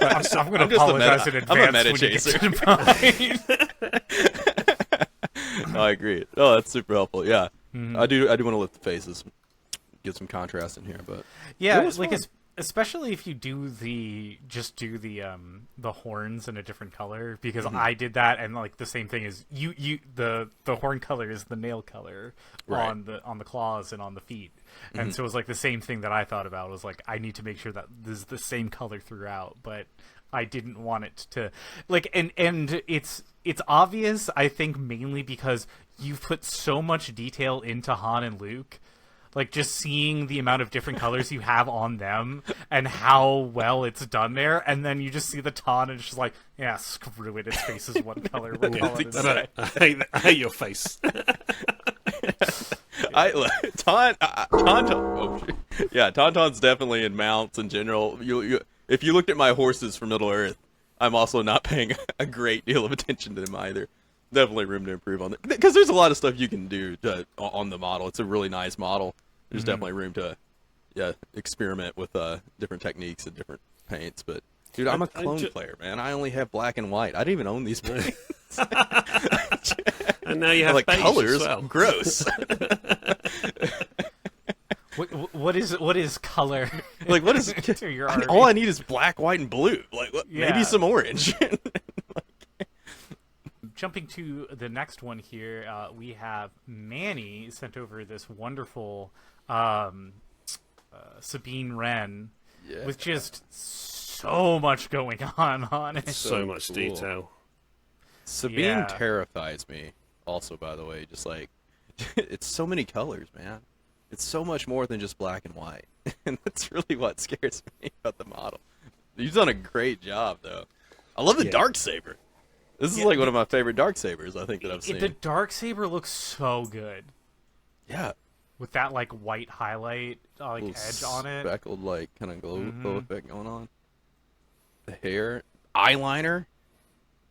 I'm going to I'm just a apologize meta- in I'm a advance meta when you get chaser. to mine. no, I agree. Oh, that's super helpful. Yeah, I do want to lift the faces, get some contrast in here, but Yeah, it was like fun. especially if you do the horns in a different color, because I did that, and like the same thing is the horn color is the nail color Right. on the claws and on the feet, and so it was like the same thing that I thought about was like I need to make sure that this is the same color throughout, but I didn't want it to like and it's obvious, I think, mainly because you've put so much detail into Han and Luke. Like, just seeing the amount of different colors you have on them and how well it's done there, and then you just see the Taun and it's just like, yeah, screw it, its face is one color. We're calling it I hate your face. Tauntaun's definitely in mounts in general. If you looked at my horses from Middle Earth, I'm also not paying a great deal of attention to them either. Definitely room to improve on it, because there's a lot of stuff you can do on the model. It's a really nice model. There's definitely room to experiment with different techniques and different paints. But dude, I'm a clone player, man. I only have black and white. I didn't even own these paints. And now you have Like beige colors, as well. gross. What is color? Like, what is? to your army? All I need is black, white, and blue. Like, Yeah. maybe some orange. jumping to the next one here, we have Manny sent over this wonderful Sabine Wren with just so much going on it. So much cool. detail. Sabine terrifies me. Also, by the way, just like it's so many colors, man. It's so much more than just black and white, and that's really what scares me about the model. You've done a great job, though. I love the Darksaber. This is like one of my favorite Darksabers I think that I've seen. The Darksaber looks so good. Yeah. With that like white highlight edge on it. Speckled like kind of glow effect going on. The hair. Eyeliner.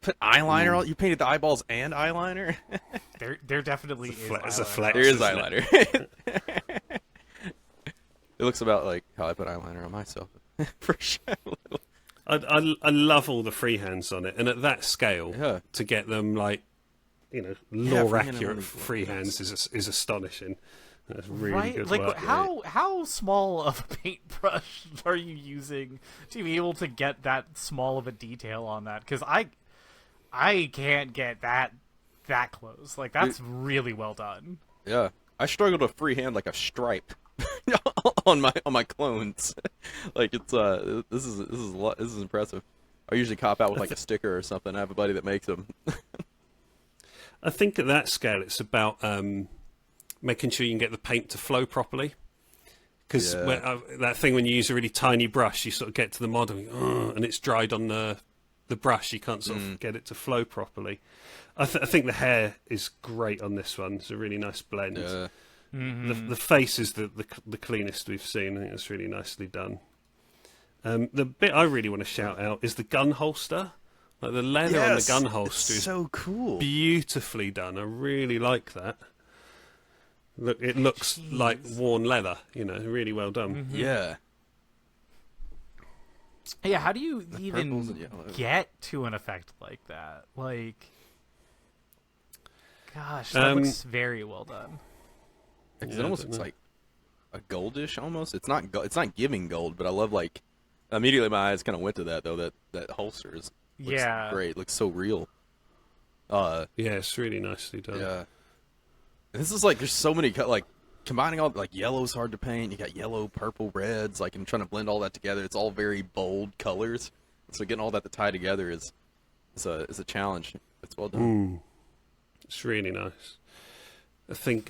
Put eyeliner on. You painted the eyeballs and eyeliner? There definitely is It's a eyeliner. flex. There is isn't eyeliner. It looks about like how I put eyeliner on myself. For sure. I love all the freehands on it, and at that scale, to get them like, lore accurate freehands is astonishing. That's really good like work. how small of a paintbrush are you using to be able to get that small of a detail on that? Because I can't get that close. Like that's really well done. Yeah, I struggle to freehand like a stripe on my clones. Like it's this is impressive. I usually cop out with like a sticker or something. I have a buddy that makes them. I think at that scale, it's about making sure you can get the paint to flow properly. Because that thing when you use a really tiny brush, you sort of get to the model and it's dried on the brush. You can't sort of get it to flow properly. I think the hair is great on this one. It's a really nice blend. Yeah. The face is the cleanest we've seen. I think it's really nicely done. The bit I really want to shout out is the gun holster. Like the leather on the gun holster is so cool. Beautifully done. I really like that. Look, it looks like worn leather. Really well done. Yeah. Yeah, how do you purples even and yellows. get to an effect like that? Like, gosh, that looks very well done. Because it almost looks like a goldish almost. It's not giving gold, but I love like immediately my eyes kind of went to that though. That holster looks great. It looks so real. Yeah, it's really nicely done. Yeah. And this is like there's so many like combining all like yellow's hard to paint. You got yellow, purple, reds. Like I'm trying to blend all that together. It's all very bold colors. So getting all that to tie together is a challenge. It's well done. It's really nice. I think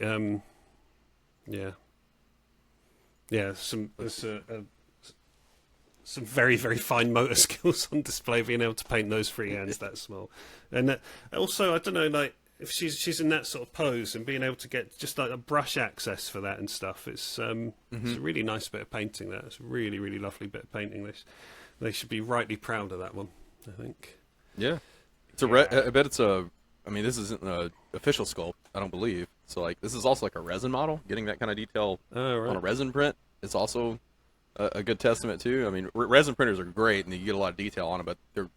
some very, very fine motor skills on display, being able to paint those freehands that small. And also, I don't know, like if she's in that sort of pose and being able to get just like a brush access for that and stuff, it's a really nice bit of painting. That it's a really, really lovely bit of painting. They should be rightly proud of that one, I think. Yeah, it's I bet it's a. I mean, this isn't an official sculpt, I don't believe. So like, this is also like a resin model. Getting that kind of detail on a resin print is also a good testament too. I mean, resin printers are great and you get a lot of detail on them, but they're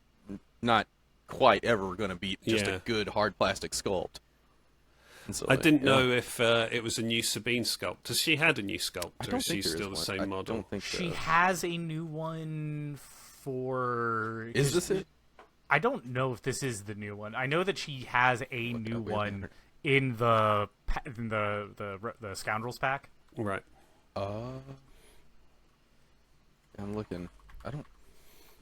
not quite ever going to beat just a good hard plastic sculpt. So, I didn't know if it was a new Sabine sculpt. Has she had a new sculpt, or is she still the same model? I don't think so. She has a new one for. Is this it? I don't know if this is the new one. I know that she has a new one in the Scoundrels pack. Right. I'm looking. I don't.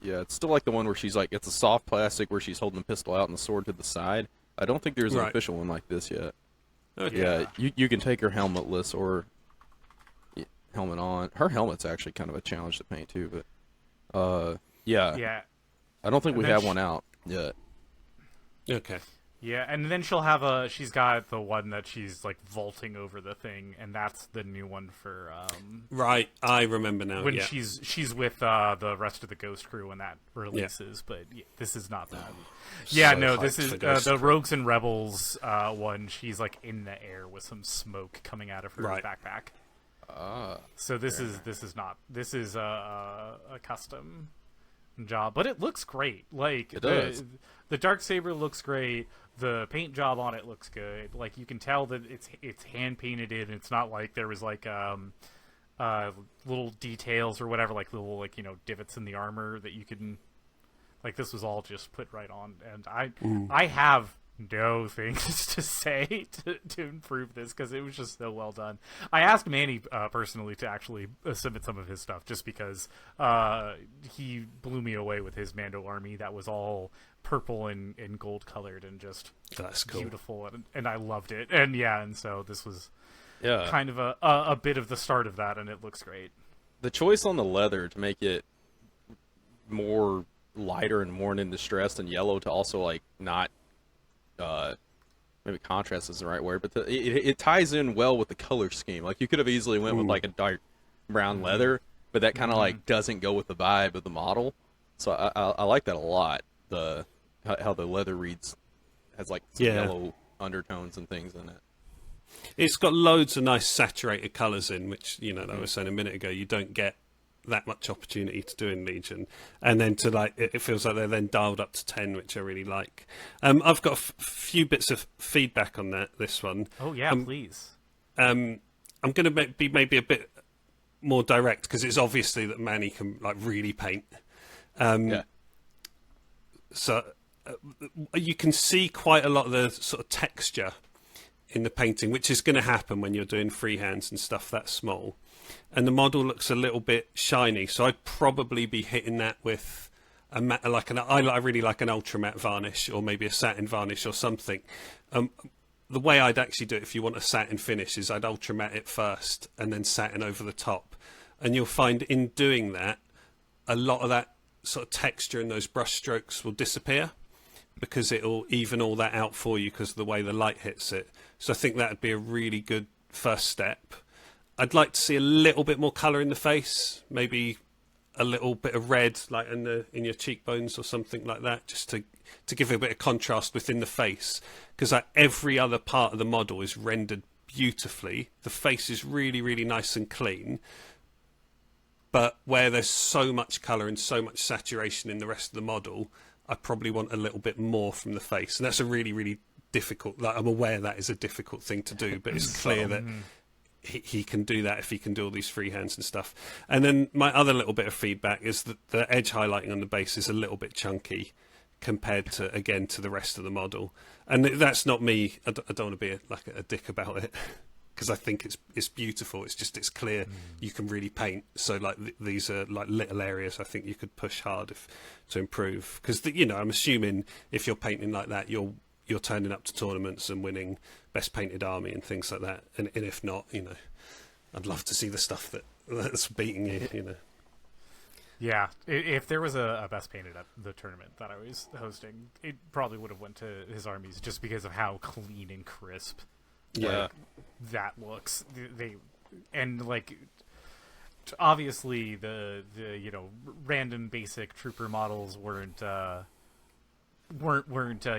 Yeah, it's still like the one where she's like, it's a soft plastic where she's holding the pistol out and the sword to the side. I don't think there's an official one like this yet. Okay. Yeah, you can take her helmetless or helmet on. Her helmet's actually kind of a challenge to paint too, but yeah. I don't think we have one out yet. Okay. Yeah, and then she's got the one that she's like vaulting over the thing, and that's the new one for right, I remember now. When she's with the rest of the Ghost crew when that releases, but this is not that. This is the Rogues and Rebels one. She's like in the air with some smoke coming out of her backpack. So this is not. This is a custom job, but it looks great. Like it does. The Darksaber looks great. The paint job on it looks good. Like you can tell that it's hand painted in. It's not like there was like little details or whatever, like little divots in the armor that you can. Like this was all just put right on, and I have no things to say to improve this because it was just so well done. I asked Manny personally to actually submit some of his stuff just because he blew me away with his Mando army that was all purple and gold colored and just That's cool. beautiful, and I loved it. And and so this was Yeah. kind of a bit of the start of that, and it looks great. The choice on the leather to make it more lighter and more in distress and yellow to also like not maybe contrast isn't the right word, but it ties in well with the color scheme. Like you could have easily went with like a dark brown leather, but that kind of like doesn't go with the vibe of the model. So I like that a lot. How the leather reads has like some yellow undertones and things in it. It's got loads of nice saturated colours in, which, you know, I was saying a minute ago, you don't get that much opportunity to do in Legion. And then to like, it feels like they're then dialed up to 10, which I really like. I've got a few bits of feedback on this one. Oh yeah, please. I'm going to be maybe a bit more direct because it's obviously that Manny can like really paint. So you can see quite a lot of the sort of texture in the painting, which is going to happen when you're doing freehands and stuff that small. And the model looks a little bit shiny, so I'd probably be hitting that with I really like an ultra matte varnish or maybe a satin varnish or something. The way I'd actually do it if you want a satin finish is I'd ultra matte it first and then satin over the top. And you'll find in doing that, a lot of that sort of texture and those brush strokes will disappear because it'll even all that out for you because of the way the light hits it. So I think that'd be a really good first step. I'd like to see a little bit more colour in the face, maybe a little bit of red like in your cheekbones or something like that, just to give it a bit of contrast within the face, because like every other part of the model is rendered beautifully. The face is really, really nice and clean, but where there's so much colour and so much saturation in the rest of the model, I probably want a little bit more from the face, and that's a really, really difficult. Like, I'm aware that is a difficult thing to do, but it's clear that he can do that if he can do all these freehands and stuff. And then my other little bit of feedback is that the edge highlighting on the base is a little bit chunky compared to the rest of the model. And that's not me. I don't want to be a dick about it because I think it's beautiful. It's just, it's clear you can really paint. So like these are like little areas I think you could push hard to improve, because I'm assuming if you're painting like that, you're turning up to tournaments and winning best painted army and things like that. And if not, I'd love to see the stuff that's beating you. Yeah, if there was a best painted at the tournament that I was hosting, it probably would have went to his armies just because of how clean and crisp that looks. Obviously the random basic trooper models weren't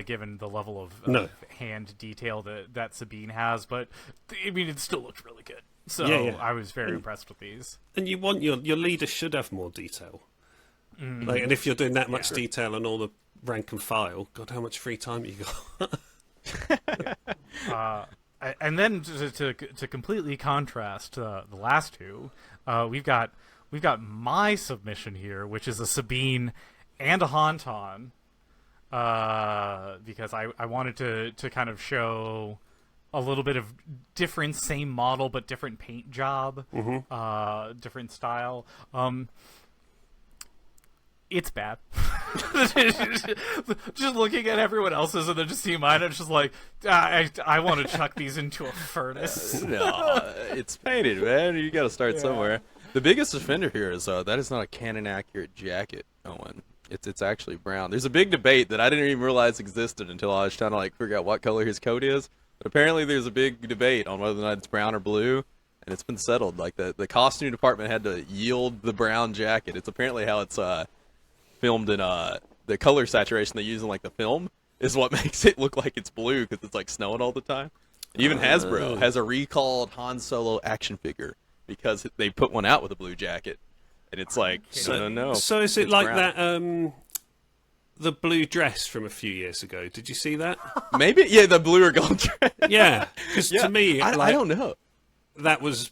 given the level of hand detail that Sabine has, but I mean it still looked really good. So I was very impressed with these. And you want your leader should have more detail. And if you're doing that much detail on all the rank and file, God, how much free time you got? And then to completely contrast the last two, we've got my submission here, which is a Sabine and a Haunton. Because I wanted to kind of show a little bit of different, same model but different paint job, different style. It's bad. Just looking at everyone else's and then just seeing mine, it's just like I want to chuck these into a furnace. No, it's painted, man. You got to start somewhere. The biggest offender here is that is not a canon accurate jacket, Owen. It's actually brown. There's a big debate that I didn't even realize existed until I was trying to figure out what color his coat is. But apparently there's a big debate on whether or not it's brown or blue, and it's been settled. Like the costume department had to yield the brown jacket. It's apparently how it's filmed in the color saturation they use in the film is what makes it look like it's blue because it's snowing all the time. And even Hasbro has a recalled Han Solo action figure because they put one out with a blue jacket. And it's no. So is it like brown. that, the blue dress from a few years ago? Did you see that? Maybe, yeah, the blue or gold dress. Yeah, because to me, I don't know. That was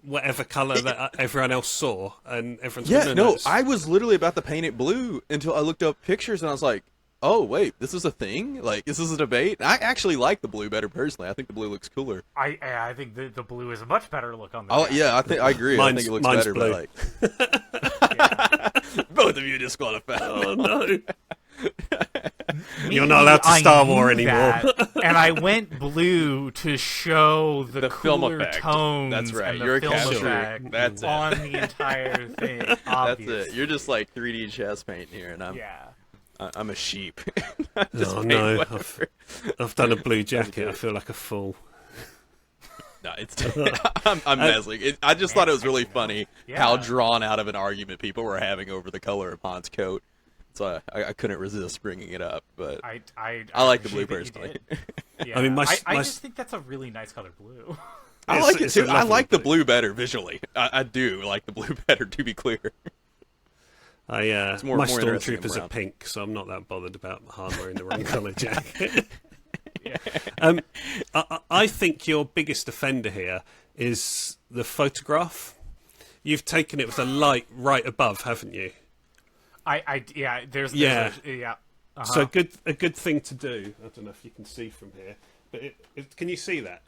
whatever colour that everyone else saw, and everyone's I was literally about to paint it blue until I looked up pictures and I was like, oh wait, this is a thing. Like this is a debate. I actually like the blue better personally. I think the blue looks cooler. I think the blue is a much better look on the Oh jacket. yeah, I agree. I think it looks better. Blue. But like, both of you disqualified. Oh no. You're not allowed to Star Wars anymore. And I went blue to show the film cooler effect. tones. That's right. And the You're a film capture. effect That's it. on the entire thing. That's Obviously. it. You're just like 3D chest paint here, and I'm a sheep. Just Oh paint no, whatever. I've done a blue jacket. I feel like a fool. No, it's. I'm messing. I just thought it was really funny how Yeah. drawn out of an argument people were having over the color of Han's coat. So I couldn't resist bringing it up, but I like the blue appreciate that you personally. did. Yeah. I mean, I just think that's a really nice color blue. I like it it's a too. I lovely like the blue. blue better visually. I do like the blue better, to be clear. My more interesting stormtroopers than are brown. pink, so I'm not that bothered about Han wearing the wrong colour jacket. Yeah. I think your biggest offender here is the photograph. You've taken it with the light right above, haven't you? There's Yeah. Uh-huh. So a good thing to do. I don't know if you can see from here, but can you see that?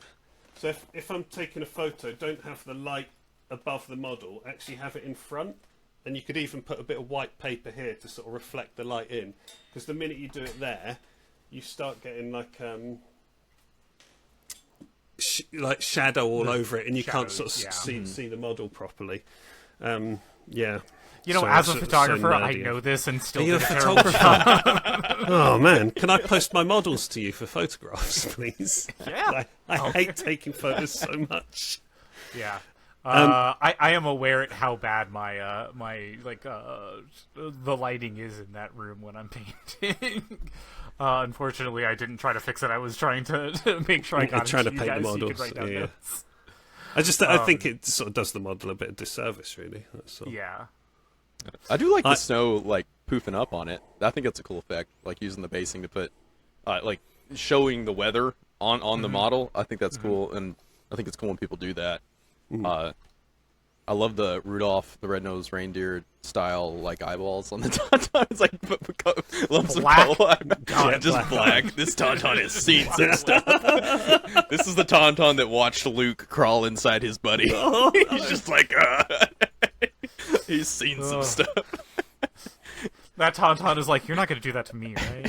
So if I'm taking a photo, don't have the light above the model. Actually have it in front, and you could even put a bit of white paper here to sort of reflect the light in. Because the minute you do it there, you start getting like shadow all over it, and you can't sort of see the model properly. Yeah. You know, Sorry, as a so photographer, I nerdy. know this and still Are you did a a terrible photographer? job. Oh man, can I post my models to you for photographs, please? Yeah. I hate taking photos so much. Yeah. I am aware at how bad my the lighting is in that room when I'm painting. Unfortunately, I didn't try to fix it. I was trying to make sure I got it trying to you paint the guys so you could models, write down yeah. notes. I think it sort of does the model a bit of disservice, really. That's all. Yeah. I do like the snow like poofing up on it. I think that's a cool effect. Like using the basing to put, like showing the weather on the model. I think that's cool, and I think it's cool when people do that. I love the Rudolph the Red-Nosed Reindeer style like eyeballs on the tauntaun. It's like lumps Black? of color. God, Just black. This tauntaun has seen some stuff. This is the tauntaun that watched Luke crawl inside his buddy. He's just like, he's seen some stuff. That tauntaun is like, you're not going to do that to me, right?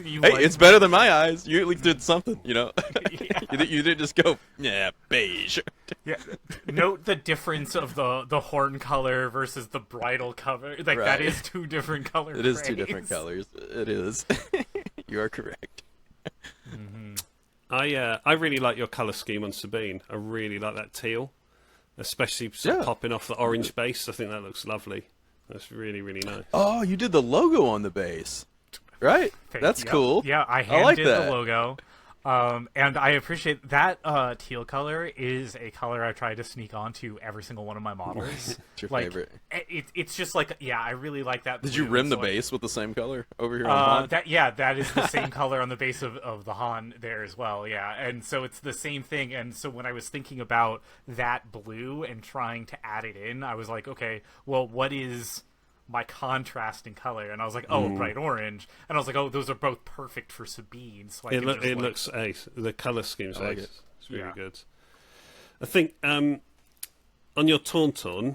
Hey, it's better than my eyes. You at least did something, you know? Yeah. You didn't just go, yeah, beige. Yeah. Note the difference of the horn color versus the bridle color. Like, that Right. is two different colors. It is two different colors. It is. You are correct. I really like your colour scheme on Sabine. I really like that teal, especially sort of popping off the orange base. I think that looks lovely. That's really, really nice. Oh, you did the logo on the base, right? That's Yep.2cool. Yeah, I like did that. the logo. And I appreciate that teal color is a color I try to sneak onto every single one of my models. It's your like, favorite. It's just like, yeah, I really like that. Did you blue, rim the so base with the same color over here on the that is the same color on the base of the Han there as well, yeah. And so it's the same thing. And so when I was thinking about that blue and trying to add it in, I was like, okay, well, what is my contrasting color? And I was like, oh, bright orange. And I was like, oh, those are both perfect for Sabine. So It looks ace. The colour scheme's like ace. it. It's really Yeah. good. I think on your Tauntaun,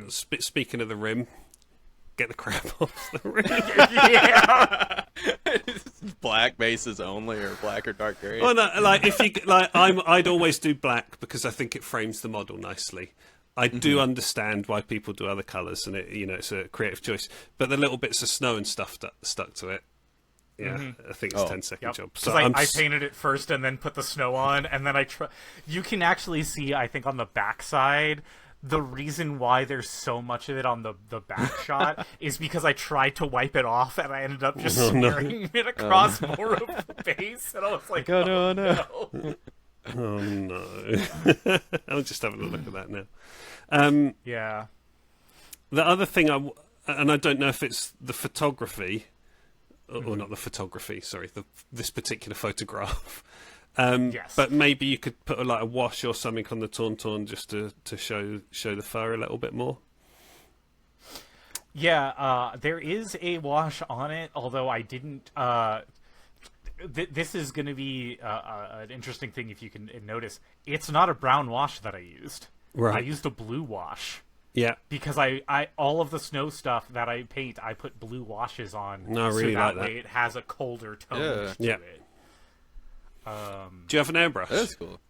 speaking of the rim, get the crap off the rim. yeah. Black bases only, or black or dark gray. Well, no, like if you like, I'd always do black because I think it frames the model nicely. I do understand why people do other colours, and it's a creative choice. But the little bits of snow and stuff stuck to it. Yeah, I think it's 10-second job. So I painted it first and then put the snow on, and then you can actually see, I think, on the backside, the reason why there's so much of it on the back shot is because I tried to wipe it off, and I ended up just smearing it across more of the base, and I was like, no. Oh no! I'm just having a look at that now. Yeah. The other thing, and I don't know if it's the photography, or not the photography. Sorry, this particular photograph. Yes. But maybe you could put a wash or something on the Tauntaun just to show the fur a little bit more. Yeah, there is a wash on it, although I didn't. This is going to be an interesting thing if you can notice. It's not a brown wash that I used. Right. I used a blue wash. Yeah. Because I all of the snow stuff that I paint, I put blue washes on. No, I really so like that way it has a colder tone to Yeah. it. Do you have an airbrush? That's cool.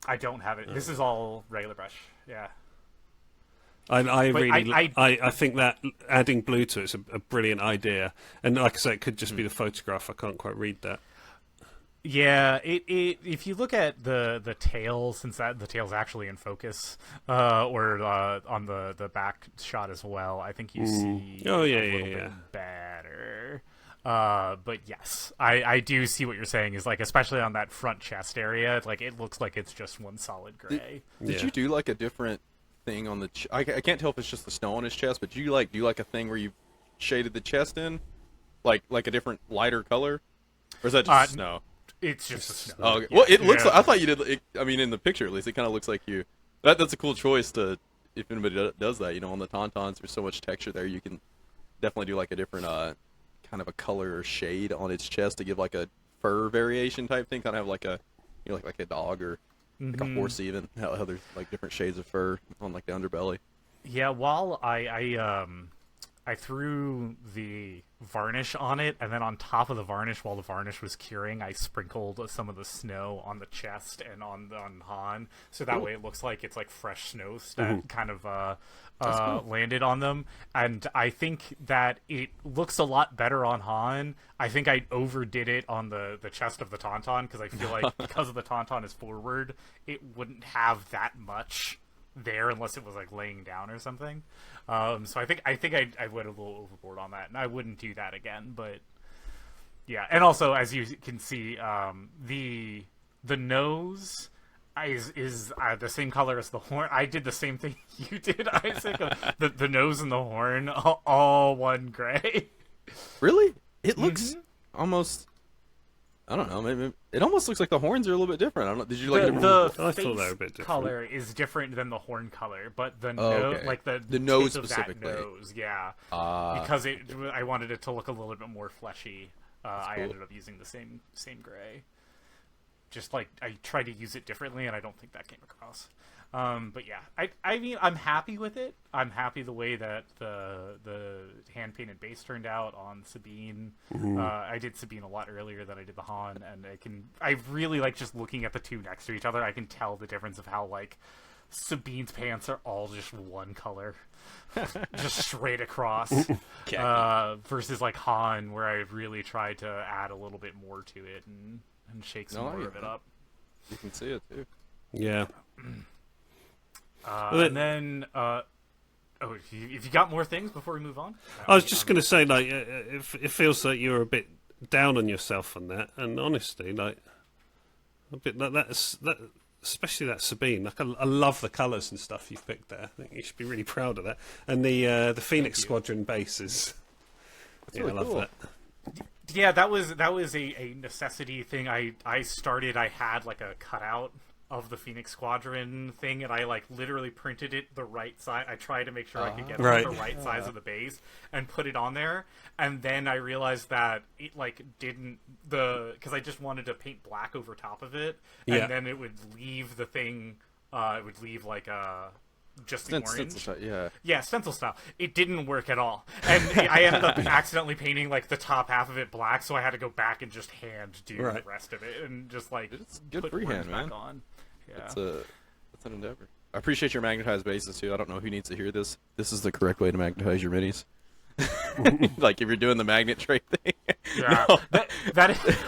I don't have it. This is all regular brush. Yeah. I think that adding blue to it's a brilliant idea, and like I say, it could just be the photograph. I can't quite read that. Yeah, if you look at the tail, since the tail's actually in focus, or on the back shot as well, I think you see a little bit better. But yes, I do see what you're saying. Is like, especially on that front chest area, like it looks like it's just one solid gray. Did you do like a different thing on the? I can't tell if it's just the snow on his chest, but do you like a thing where you shaded the chest in, like a different lighter color, or is that just snow? It's just the snow. Oh, okay. Yeah. Well, it looks. Like, I thought you did. I mean, in the picture at least, it kind of looks like you. That's a cool choice to. If anybody does that, on the tauntauns, there's so much texture there. You can definitely do like a different kind of a color or shade on its chest to give like a fur variation type thing. Kind of have like a, like a dog or like a horse even. How there's like different shades of fur on like the underbelly. Yeah, while I threw the varnish on it, and then on top of the varnish, while the varnish was curing, I sprinkled some of the snow on the chest and on Han, so that way it looks like it's like fresh snow that kind of landed on them. And I think that it looks a lot better on Han. I think I overdid it on the chest of the Tauntaun, because I feel like because of the Tauntaun is forward, it wouldn't have that much there unless it was like laying down or something. So I think I went a little overboard on that, and I wouldn't do that again. But yeah, and also as you can see, the nose is the same color as the horn. I did the same thing you did, Isaac. The nose and the horn all one gray. Really? It looks almost. I don't know. Maybe it almost looks like the horns are a little bit different. I don't know. Did you like the I face thought they were a bit different. color is different than the horn color, but the okay. like the nose tip of specifically. that nose, yeah, because I wanted it to look a little bit more fleshy. I cool. ended up using the same gray. Just like I tried to use it differently, and I don't think that came across. But yeah, I mean, I'm happy with it. I'm happy the way that the hand painted base turned out on Sabine. I did Sabine a lot earlier than I did the Han, and I really like just looking at the two next to each other. I can tell the difference of how like Sabine's pants are all just one color, just straight across, versus like Han, where I really tried to add a little bit more to it and shake some more of it up. You can see it too. Yeah. And then, if you got more things before we move on? I was just going to say, like, it feels like you're a bit down on yourself on that, and honestly, like, a bit like that, especially that Sabine. Like, I love the colours and stuff you've picked there. I think you should be really proud of that. And the Phoenix Squadron bases. Yeah, really I love cool. that. Yeah, that was a necessity thing. I had like a cutout of the Phoenix Squadron thing, and I like literally printed it the right size. I tried to make sure I could get it the right size of the base and put it on there. And then I realized that it like didn't because I just wanted to paint black over top of it, and then it would leave the thing. It would leave like just the orange. Stencil style. It didn't work at all, and I ended up accidentally painting like the top half of it black, so I had to go back and just hand do the rest of it, and just like it's good put freehand, back man. on. Yeah. It's an endeavor. I appreciate your magnetized bases too. I don't know who needs to hear this. This is the correct way to magnetize your minis. Like if you're doing the magnet tray thing. Yeah,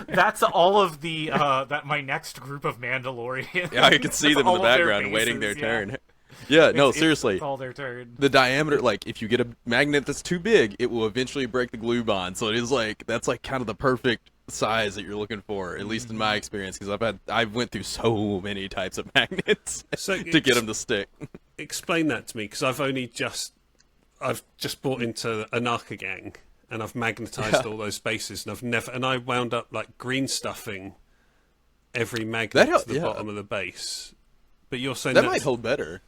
that's all of the that my next group of Mandalorians. Yeah, I can see them in the background waiting their turn. Yeah, no, seriously. It's all their turn. The diameter, like, if you get a magnet that's too big, it will eventually break the glue bond. So it is like, that's like kind of the perfect size that you're looking for, at least in my experience, because I went through so many types of magnets to get them to stick. Explain that to me, because I've just bought into a Narca gang, and I've magnetized all those bases, and I wound up like green stuffing every magnet to the bottom of the base. But you're saying that might hold better.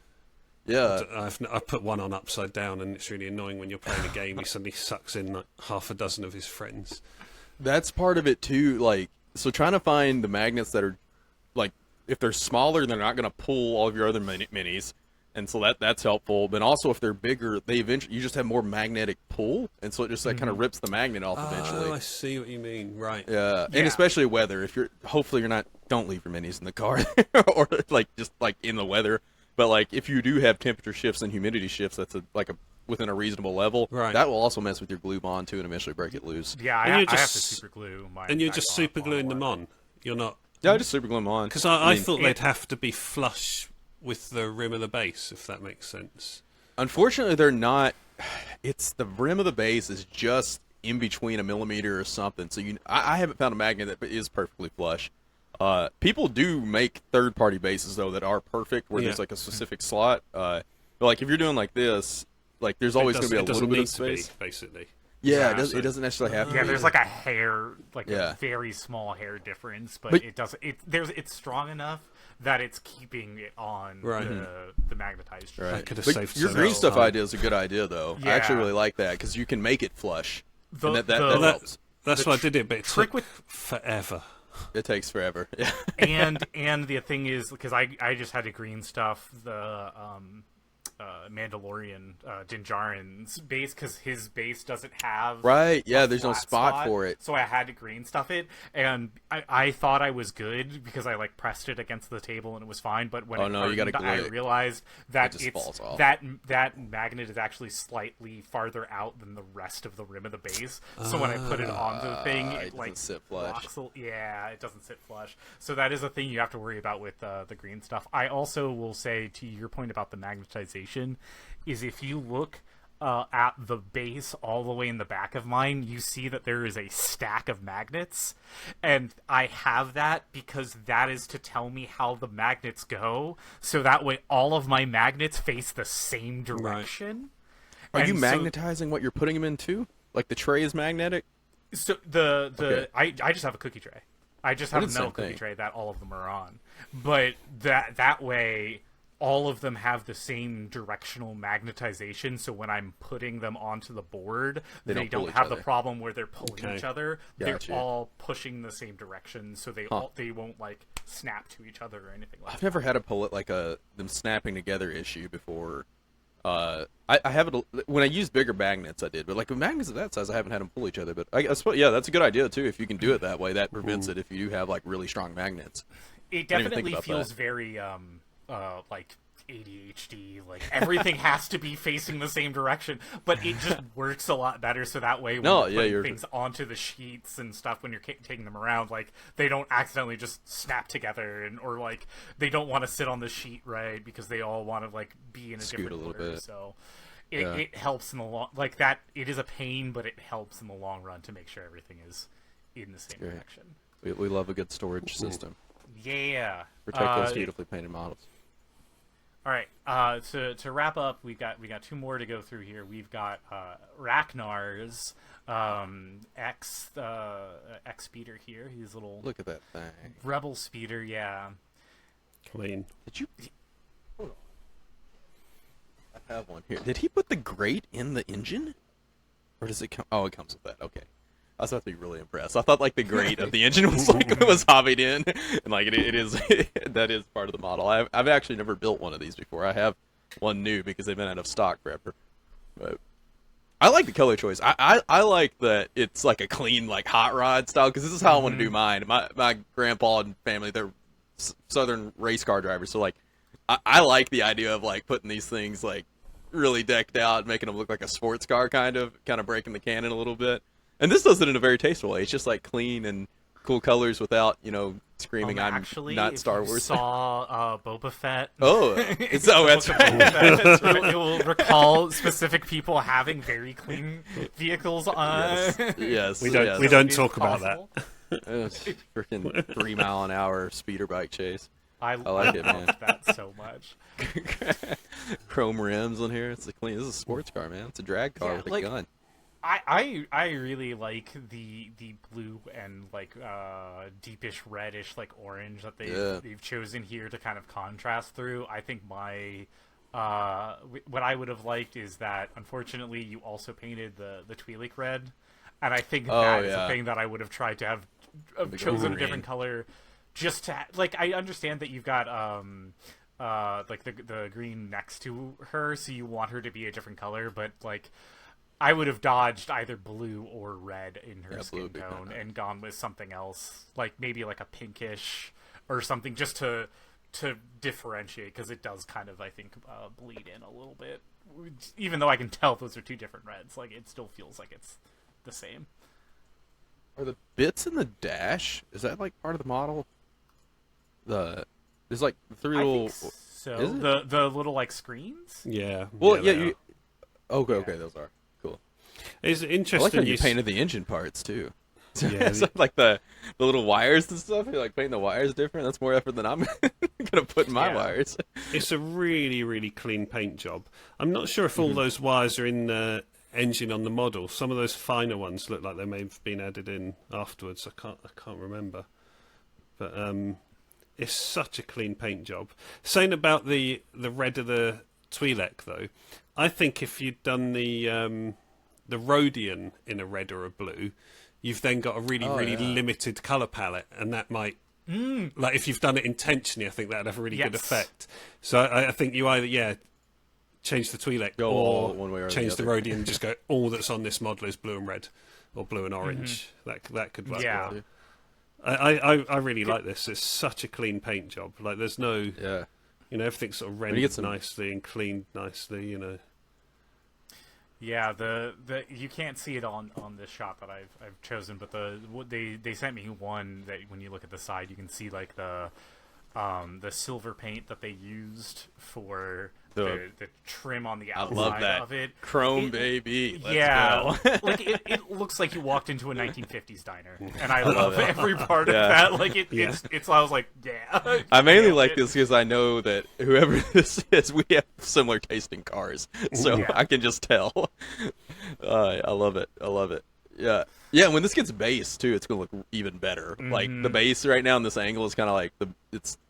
Yeah. I've put one on upside down, and it's really annoying when you're playing a game. He suddenly sucks in like half a dozen of his friends. That's part of it too. Like, so trying to find the magnets that are, like, if they're smaller, they're not going to pull all of your other minis, and so that's helpful. But also, if they're bigger, you just have more magnetic pull, and so it just kind of rips the magnet off eventually. Oh, I see what you mean. Right. Yeah, and especially weather. If hopefully you're not, don't leave your minis in the car or like just like in the weather. But like if you do have temperature shifts and humidity shifts, that's within a reasonable level. Right. That will also mess with your glue bond too, and eventually break it loose. Yeah, I have to super glue mine. And you're just super gluing them on. You're not. Yeah, I just super glue them on. Because I thought they'd have to be flush with the rim of the base, if that makes sense. Unfortunately, they're not. It's the rim of the base is just in between a millimeter or something. So I haven't found a magnet that is perfectly flush. People do make third-party bases though that are perfect, where there's like a specific slot. But like if you're doing like this, like there's always going to be a little bit of space, basically. Yeah, it doesn't necessarily have to. Yeah, be. there's like a hair, a very small hair difference, but it doesn't. It's strong enough that it's keeping it on the magnetized. Right. I could have But saved your so green much stuff time. idea is a good idea, though. I actually really like that because you can make it flush. And that helps. That's why I did it, but it trick took forever. It takes forever. Yeah. and the thing is, because I just had to green stuff the Mandalorian Din Djarin's base because his base doesn't have there's no spot for it, so I had to green stuff it, and I thought I was good because I like pressed it against the table and it was fine, but when you gotta glue I it. realized that It just falls off. that magnet is actually slightly farther out than the rest of the rim of the base, so when I put it onto the thing it like doesn't sit flush. it doesn't sit flush, so that is a thing you have to worry about with the green stuff. I also will say, to your point about the magnetization, is if you look at the base all the way in the back of mine, you see that there is a stack of magnets, and I have that because that is to tell me how the magnets go, so that way all of my magnets face the same direction. Are you magnetizing what you're putting them into? Like the tray is magnetic? So I just have a cookie tray. I just have a metal cookie tray that all of them are on, but that way all of them have the same directional magnetization, so when I'm putting them onto the board, they don't have the problem where they're pulling each other. They're all pushing the same direction, so they won't like snap to each other or anything like that. I've never had them snapping together issue before. I have it when I use bigger magnets. I did, but like with magnets of that size, I haven't had them pull each other. But I suppose, that's a good idea too. If you can do it that way, that prevents it. If you do have like really strong magnets, it definitely feels very like ADHD, like everything has to be facing the same direction, but it just works a lot better, so that way when you're putting things onto the sheets and stuff, when you're taking them around, like they don't accidentally just snap together, or like they don't want to sit on the sheet right because they all want to like be in a different order. So it helps in the long, like that. It is a pain, but it helps in the long run to make sure everything is in the same direction. We love a good storage system. Yeah, protect those beautifully painted models. All right. To wrap up, we got two more to go through here. We've got Ragnar's X speeder here. He's a little look at that thing. Rebel speeder, yeah. Clean. Did you? Hold on. I have one here. Did he put the grate in the engine, or does it come? Oh, it comes with that. Okay. I was about to be really impressed. I thought like the grate of the engine was hobbied in, and like it is that is part of the model. I've actually never built one of these before. I have one new because they've been out of stock forever. But I like the color choice. I like that it's like a clean like hot rod style, because this is how I want to do mine. My grandpa and family, they're southern race car drivers, so like I like the idea of like putting these things like really decked out, making them look like a sports car, kind of breaking the canon a little bit. And this does it in a very tasteful way. It's just like clean and cool colors without, screaming, I'm not Star Wars. Saw Boba Fett. Oh, that's right. It will recall specific people having very clean vehicles on. Yes. We don't talk about that. Freaking 3 mile an hour speeder bike chase. I like it, man. That so much. Chrome rims on here. It's clean. This is a sports car, man. It's a drag car with a gun. I really like the blue and like deepish reddish like orange that they've chosen here to kind of contrast through. I think my what I would have liked is that, unfortunately, you also painted the Twi'lek red, and I think that is a thing that I would have tried to have chosen a different color, just to like. I understand that you've got like the green next to her, so you want her to be a different color, but like I would have dodged either blue or red in her skin tone and gone with something else, like maybe like a pinkish or something, just to differentiate, because it does kind of, I think, bleed in a little bit. Even though I can tell those are two different reds, like it still feels like it's the same. Are the bits in the dash, is that like part of the model? There's like three little. So the little like screens. Yeah. Well, yeah. Okay, those are cool. It's interesting. I like how you painted the engine parts too. Yeah, so like the little wires and stuff. You're like painting the wires different. That's more effort than I'm gonna put in my wires. It's a really, really clean paint job. I'm not sure if all those wires are in the engine on the model. Some of those finer ones look like they may have been added in afterwards. I can't remember. But it's such a clean paint job. Saying about the red of the Twi'lek though, I think if you'd done the Rhodian in a red or a blue, you've then got a really limited colour palette, and that might, like if you've done it intentionally, I think that'd have a really good effect. So I think you either, change the Twi'lek or one way or change the the Rhodian and just go, all that's on this model is blue and red, or blue and orange. That could work well. I really like this. It's such a clean paint job. Like there's no, everything's sort of rendered nicely and cleaned nicely, Yeah, you can't see it on this shot that I've chosen, but they sent me one that when you look at the side, you can see like the silver paint that they used for the trim on the outside of it. Chrome, baby. Let's go. Like it looks like you walked into a 1950s diner, and I love every part of that. Like it's I was like, yeah. I mainly like this because I know that whoever this is, we have similar taste in cars, so I can just tell. I love it. Yeah. Yeah, when this gets base too, it's gonna look even better. Like the base right now in this angle is kind of like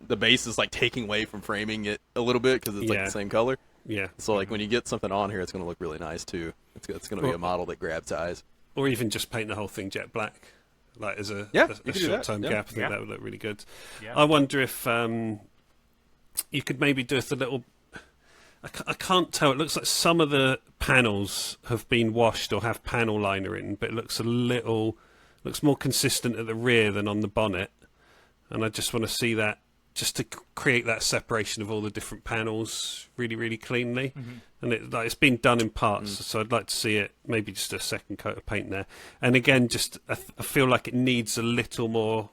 the base is like taking away from framing it a little bit because it's like the same color. Yeah. So like when you get something on here, it's gonna look really nice too. It's gonna be a model that grabs eyes. Or even just paint the whole thing jet black, like as a short-term gap. I think that would look really good. Yeah. I wonder if you could maybe do a little. I can't tell. It looks like some of the panels have been washed or have panel liner in, but it looks looks more consistent at the rear than on the bonnet. And I just want to see that, just to create that separation of all the different panels really, really cleanly. And it's been done in parts, so I'd like to see it, maybe just a second coat of paint there. And again, just I feel like it needs a little more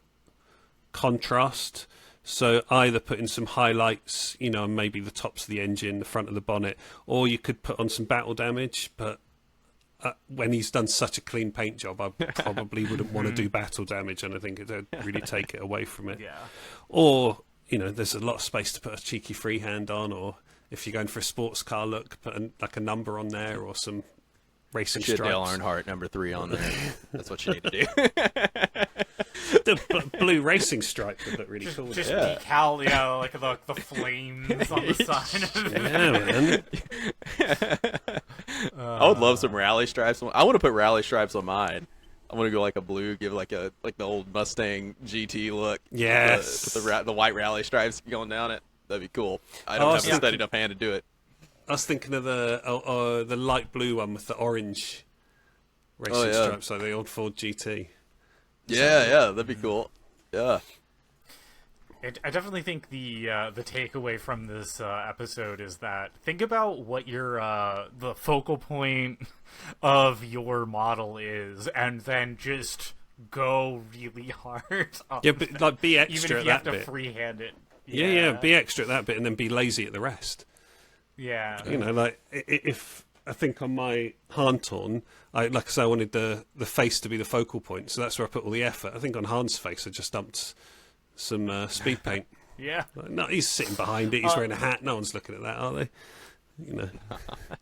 contrast. So either put in some highlights, and maybe the tops of the engine, the front of the bonnet, or you could put on some battle damage. But when he's done such a clean paint job, I probably wouldn't want to do battle damage, and I think it'd really take it away from it. Yeah. Or, there's a lot of space to put a cheeky freehand on, or if you're going for a sports car look, put a number on there or some racing stripes. Dale Earnhardt number 3 on there. That's what you need to do. The blue racing stripe would look really cool. Just decal, like the flames on the side of it. Yeah, man. I would love some rally stripes. I want to put rally stripes on mine. I want to go like a blue, give like the old Mustang GT look. Yes. With the white rally stripes going down it. That'd be cool. I don't have a steady enough hand to do it. I was thinking of the light blue one with the orange racing stripes, like the old Ford GT. Yeah, that'd be cool. Yeah. I definitely think the takeaway from this episode is that think about what your the focal point of your model is, and then just go really hard. Yeah, but like be extra even if you at that have to bit. Freehand it. Yeah, be extra at that bit, and then be lazy at the rest. Yeah. Like if I think on my Hantorn, I wanted the face to be the focal point, so that's where I put all the effort. I think on Han's face, I just dumped some speed paint. Yeah. No, he's sitting behind it. He's wearing a hat. No one's looking at that, are they?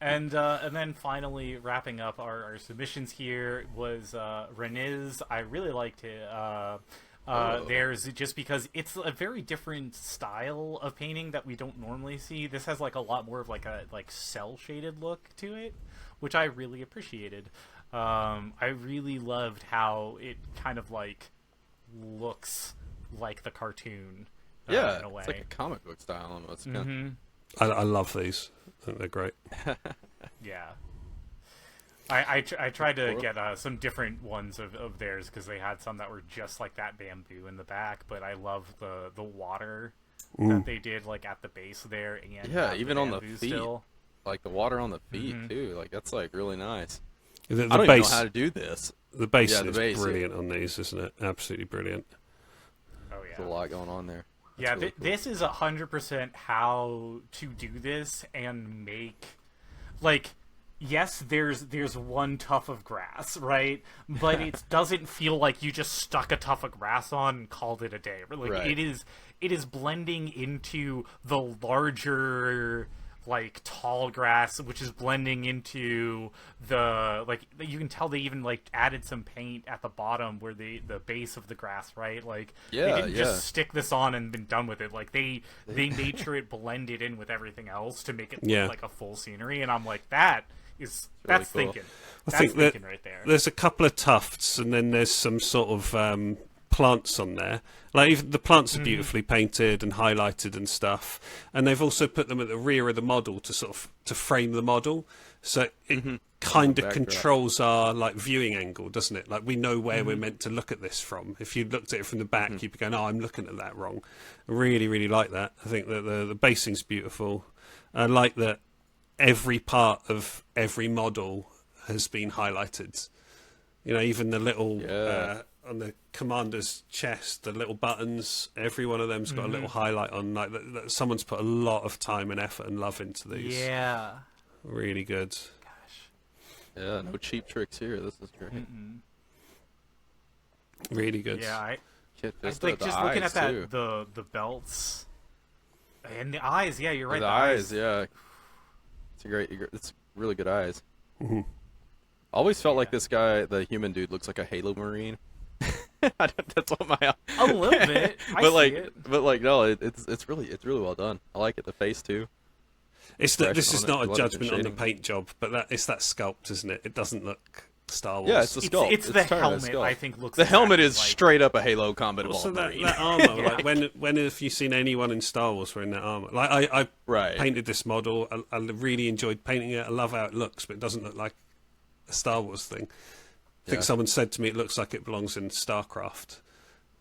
And then finally wrapping up our submissions here was Rene's. I really liked it. There's just because it's a very different style of painting that we don't normally see. This has like a lot more of like a cell shaded look to it, which I really appreciated. I really loved how it kind of like looks like the cartoon. Yeah, in a way. it's like a comic book style almost. Mm-hmm. I love these. I think they're great. Yeah. I tried to get some different ones of theirs because they had some that were just like that bamboo in the back, but I love the water that they did like at the base there, and Yeah, even on the bamboo feet, still. like the water on the feet too. Like that's like really nice. The I don't base, even know how to do this. the base Yeah, the is base, brilliant on these, isn't it? Absolutely brilliant. Oh There's a lot going on there. That's yeah. really cool. This is 100% how to do this and make like. Yes, there's one tuft of grass, right? But it doesn't feel like you just stuck a tuft of grass on and called it a day. Like Right. it is blending into the larger like tall grass, which is blending into the like you can tell they even like added some paint at the bottom where the base of the grass, right? Like they Yeah, didn't yeah. just stick this on and been done with it. Like they made sure it blended in with everything else to make it look Yeah. like a full scenery, and I'm like that's really that's cool. thinking. I That's think that thinking right there. there's a couple of tufts, and then there's some sort of plants on there. Like even the plants are beautifully painted and highlighted and stuff. And they've also put them at the rear of the model to sort of to frame the model, so it kind of Backdrop. controls our like viewing angle, doesn't it? Like we know where we're meant to look at this from. If you looked at it from the back, you'd be going, "Oh, I'm looking at that wrong." I really, really like that. I think that the basing's beautiful. I like that every part of every model has been highlighted. You know, even the little on the commander's chest, the little buttons. Every one of them's got a little highlight on. Like that someone's put a lot of time and effort and love into these. Yeah. Really good. Gosh. Yeah, no cheap tricks here. This is great. Really good. Yeah, I Just like the just looking eyes, at too. that the belts and the eyes. Yeah, you're right. The eyes, yeah. It's really good eyes. Mhm. Always felt like this guy, the human dude, looks like a Halo Marine. That's what my A little bit. I but see like, it. but like, no, it's really well done. I like it. The face too. This Expression is on it, not a love the judgment on the shading. paint job, but it's that sculpt, isn't it? It doesn't look Star Wars. Yeah, it's the sculpt. It's the turned helmet. as sculpt. I think looks. The helmet exactly is like, straight up a Halo Combat Also, Evolved Marine. that armor. Like when have you seen anyone in Star Wars wearing that armor? Like I Right. painted this model. I really enjoyed painting it. I love how it looks, but it doesn't look like a Star Wars thing. I think Yeah. someone said to me it looks like it belongs in StarCraft.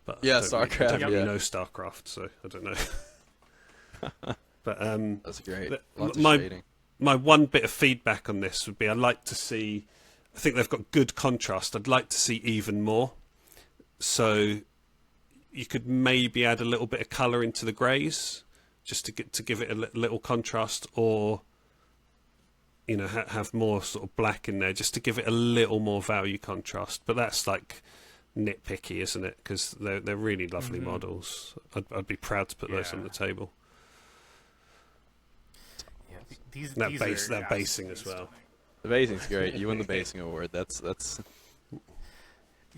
But Yeah, I don't really, StarCraft, I don't really yeah. know StarCraft, so I don't know. But That's great. the- Lots my- of shading. my one bit of feedback on this would be I'd like to see. I think they've got good contrast. I'd like to see even more. So you could maybe add a little bit of colour into the greys, just to give it a little contrast, or you know have more sort of black in there, just to give it a little more value contrast. But that's like nitpicky, isn't it? Because they're really lovely models. I'd be proud to put those on Yeah. the table. These That these base, are that basing as absolutely well. stunning. The basing's great. You win the basing award. That's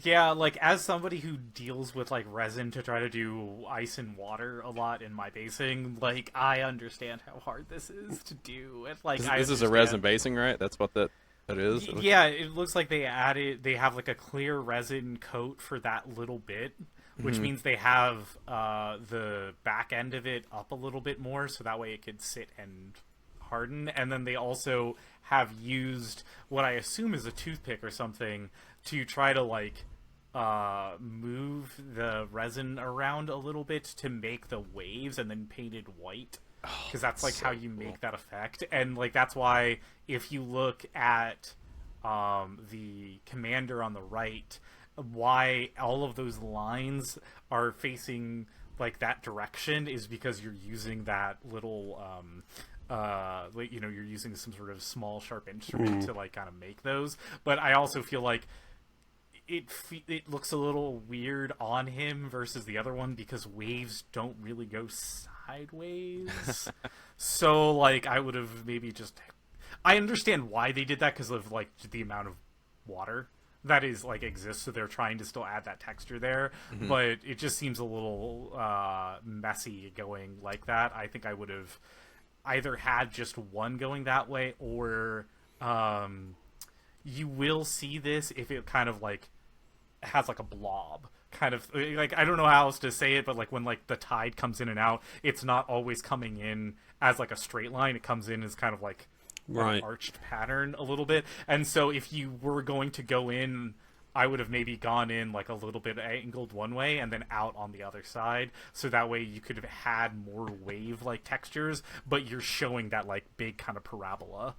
Yeah, like as somebody who deals with like resin to try to do ice and water a lot in my basing, like I understand how hard this is to do. And like this is a resin basing, right? That's what that is. Yeah, it looks like they have like a clear resin coat for that little bit, which means they have the back end of it up a little bit more, so that way it could sit and harden. And then they also have used what I assume is a toothpick or something to try to like move the resin around a little bit to make the waves, and then painted white. Because that's like how you make that effect, and like that's why if you look at the commander on the right, why all of those lines are facing like that direction is because you're using that little like, you know, you're using some sort of small sharp instrument to like kind of make those. But I also feel like it looks a little weird on him versus the other one because waves don't really go sideways. So like I would have maybe just I understand why they did that because of like the amount of water, that is like exists, so they're trying to still add that texture there, but it just seems a little messy going like that. I think I would have either had just one going that way, or you will see this if it kind of like has like a blob kind of, like, I don't know how else to say it, but like when like the tide comes in and out, it's not always coming in as like a straight line. It comes in as kind of like an arched pattern a little bit. And so if you were going to go in, I would have maybe gone in like a little bit angled one way and then out on the other side, so that way you could have had more wave like textures, but you're showing that like big kind of parabola.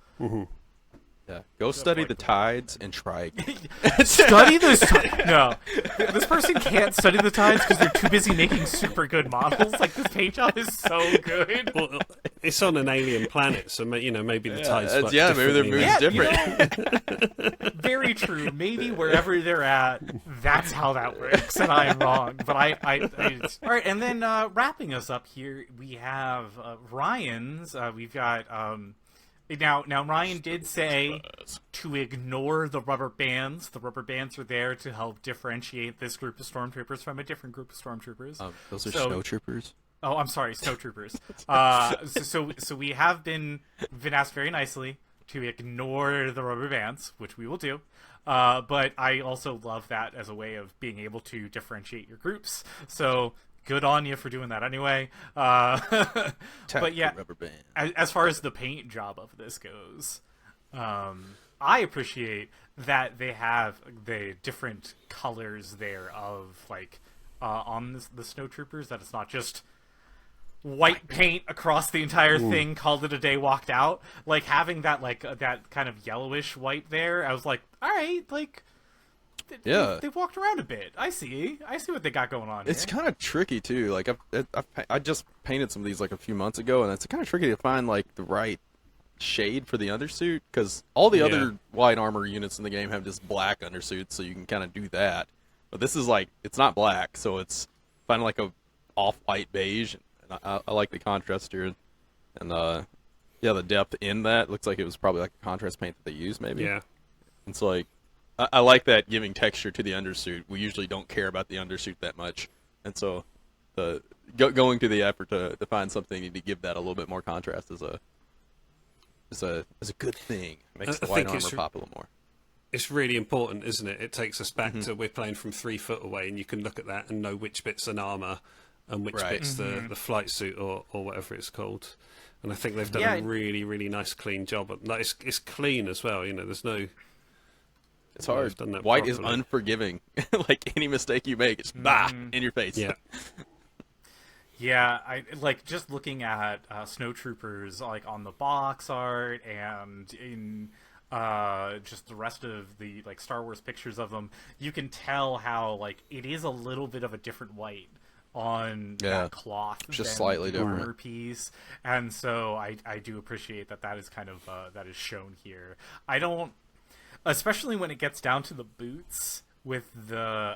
Yeah, go study the tides and try again. Study this? No, this person can't study the tides because they're too busy making super good models. Like, this paint job is so good. Well, it's on an alien planet, so maybe the tides. Yeah, maybe their moon's different. Very true. Maybe wherever they're at, that's how that works, and I am wrong. But all right. And then wrapping us up here, we have Ryan's. We've got. Now Ryan did say to ignore the rubber bands. The rubber bands are there to help differentiate this group of stormtroopers from a different group of stormtroopers. Those are snowtroopers. Oh, I'm sorry, snowtroopers. So we have been asked very nicely to ignore the rubber bands, which we will do. But I also love that as a way of being able to differentiate your groups. So good on you for doing that anyway. But yeah, as far as the paint job of this goes, I appreciate that they have the different colors there of like on the snowtroopers, that it's not just white paint across the entire thing, called it a day, walked out. Like having that like that kind of yellowish white there, I was like, all right, like they've walked around a bit. I see what they got going on. It's kind of tricky too. Like I just painted some of these like a few months ago, and it's kind of tricky to find like the right shade for the undersuit, because all the other white armor units in the game have just black undersuits, so you can kind of do that. But this is like, it's not black, so it's kind of like a off-white beige. And I like the contrast here, and yeah, the depth in that looks like it was probably like a contrast paint that they used, maybe. Yeah, it's like I like that, giving texture to the undersuit. We usually don't care about the undersuit that much, and so going to the effort to find something to give that a little bit more contrast is a good thing. It makes the white armor pop a little more. It's really important, isn't it? It takes us back to, we're playing from 3 foot away, and you can look at that and know which bit's an armor and which bit's the flight suit or whatever it's called. And I think they've done a really, really nice, clean job. Like, it's clean as well. You know, there's no. It's hard. White is unforgiving. Like, any mistake you make, it's in your face. Yeah. Yeah, I like just looking at snowtroopers like on the box art and in just the rest of the like Star Wars pictures of them. You can tell how like it is a little bit of a different white on that cloth, just slightly different piece, and so I do appreciate that is kind of that is shown here. I don't, especially when it gets down to the boots with the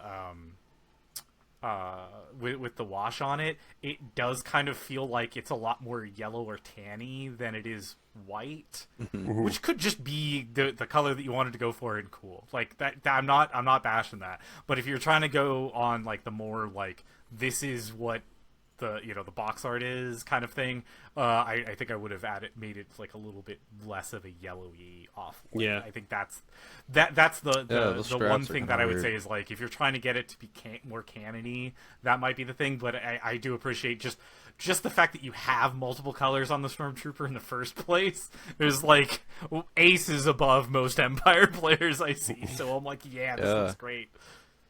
with the wash on it, it does kind of feel like it's a lot more yellow or tanny than it is white, which could just be the color that you wanted to go for and cool. Like that I'm not bashing that. But if you're trying to go on like the more like this is what the the box art is kind of thing, I think I would have made it like a little bit less of a yellowy off white. Yeah, I think that's the one thing that I would say is like if you're trying to get it to be more canon-y, that might be the thing. But I do appreciate just the fact that you have multiple colors on the Stormtrooper in the first place. There's like aces above most Empire players I see, so I'm like, this looks great.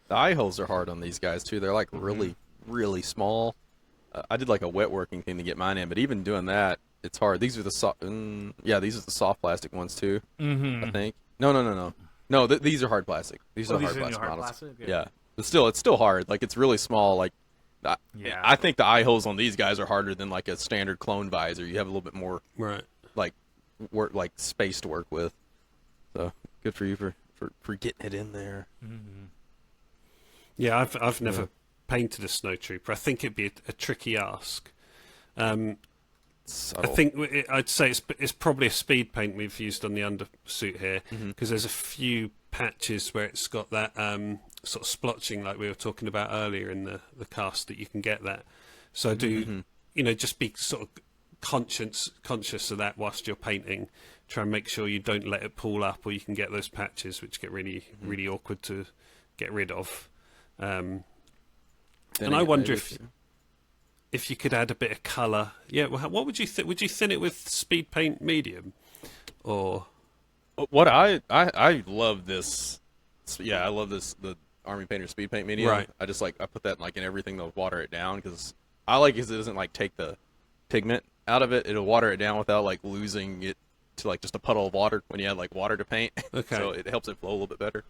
The eye holes are hard on these guys too. They're like really, really small. I did like a wet working thing to get mine in, but even doing that, it's hard. These are the soft, these are the soft plastic ones too. I think. No. These are hard plastic. These are hard plastic models. Plastic? Yeah, but still, it's still hard. Like it's really small. Like, I think the eye holes on these guys are harder than like a standard clone visor. You have a little bit more like space to work with. So good for you for getting it in there. Yeah, I've never painted a snowtrooper. I think it'd be a tricky ask. I think I'd say it's probably a speed paint we've used on the undersuit here, because there's a few patches where it's got that sort of splotching like we were talking about earlier in the cast, that you can get that. So do just be sort of conscious of that whilst you're painting. Try and make sure you don't let it pull up, or you can get those patches which get really really awkward to get rid of. And I wonder if you could add a bit of colour. Yeah, well, what would you think? Would you thin it with speed paint medium, or what I love this? Yeah, I love this, the Army Painter speed paint medium. Right. I just I put that in everything to water it down, because I like it doesn't take the pigment out of it. It'll water it down without losing it to just a puddle of water when you add water to paint. Okay. So it helps it flow a little bit better.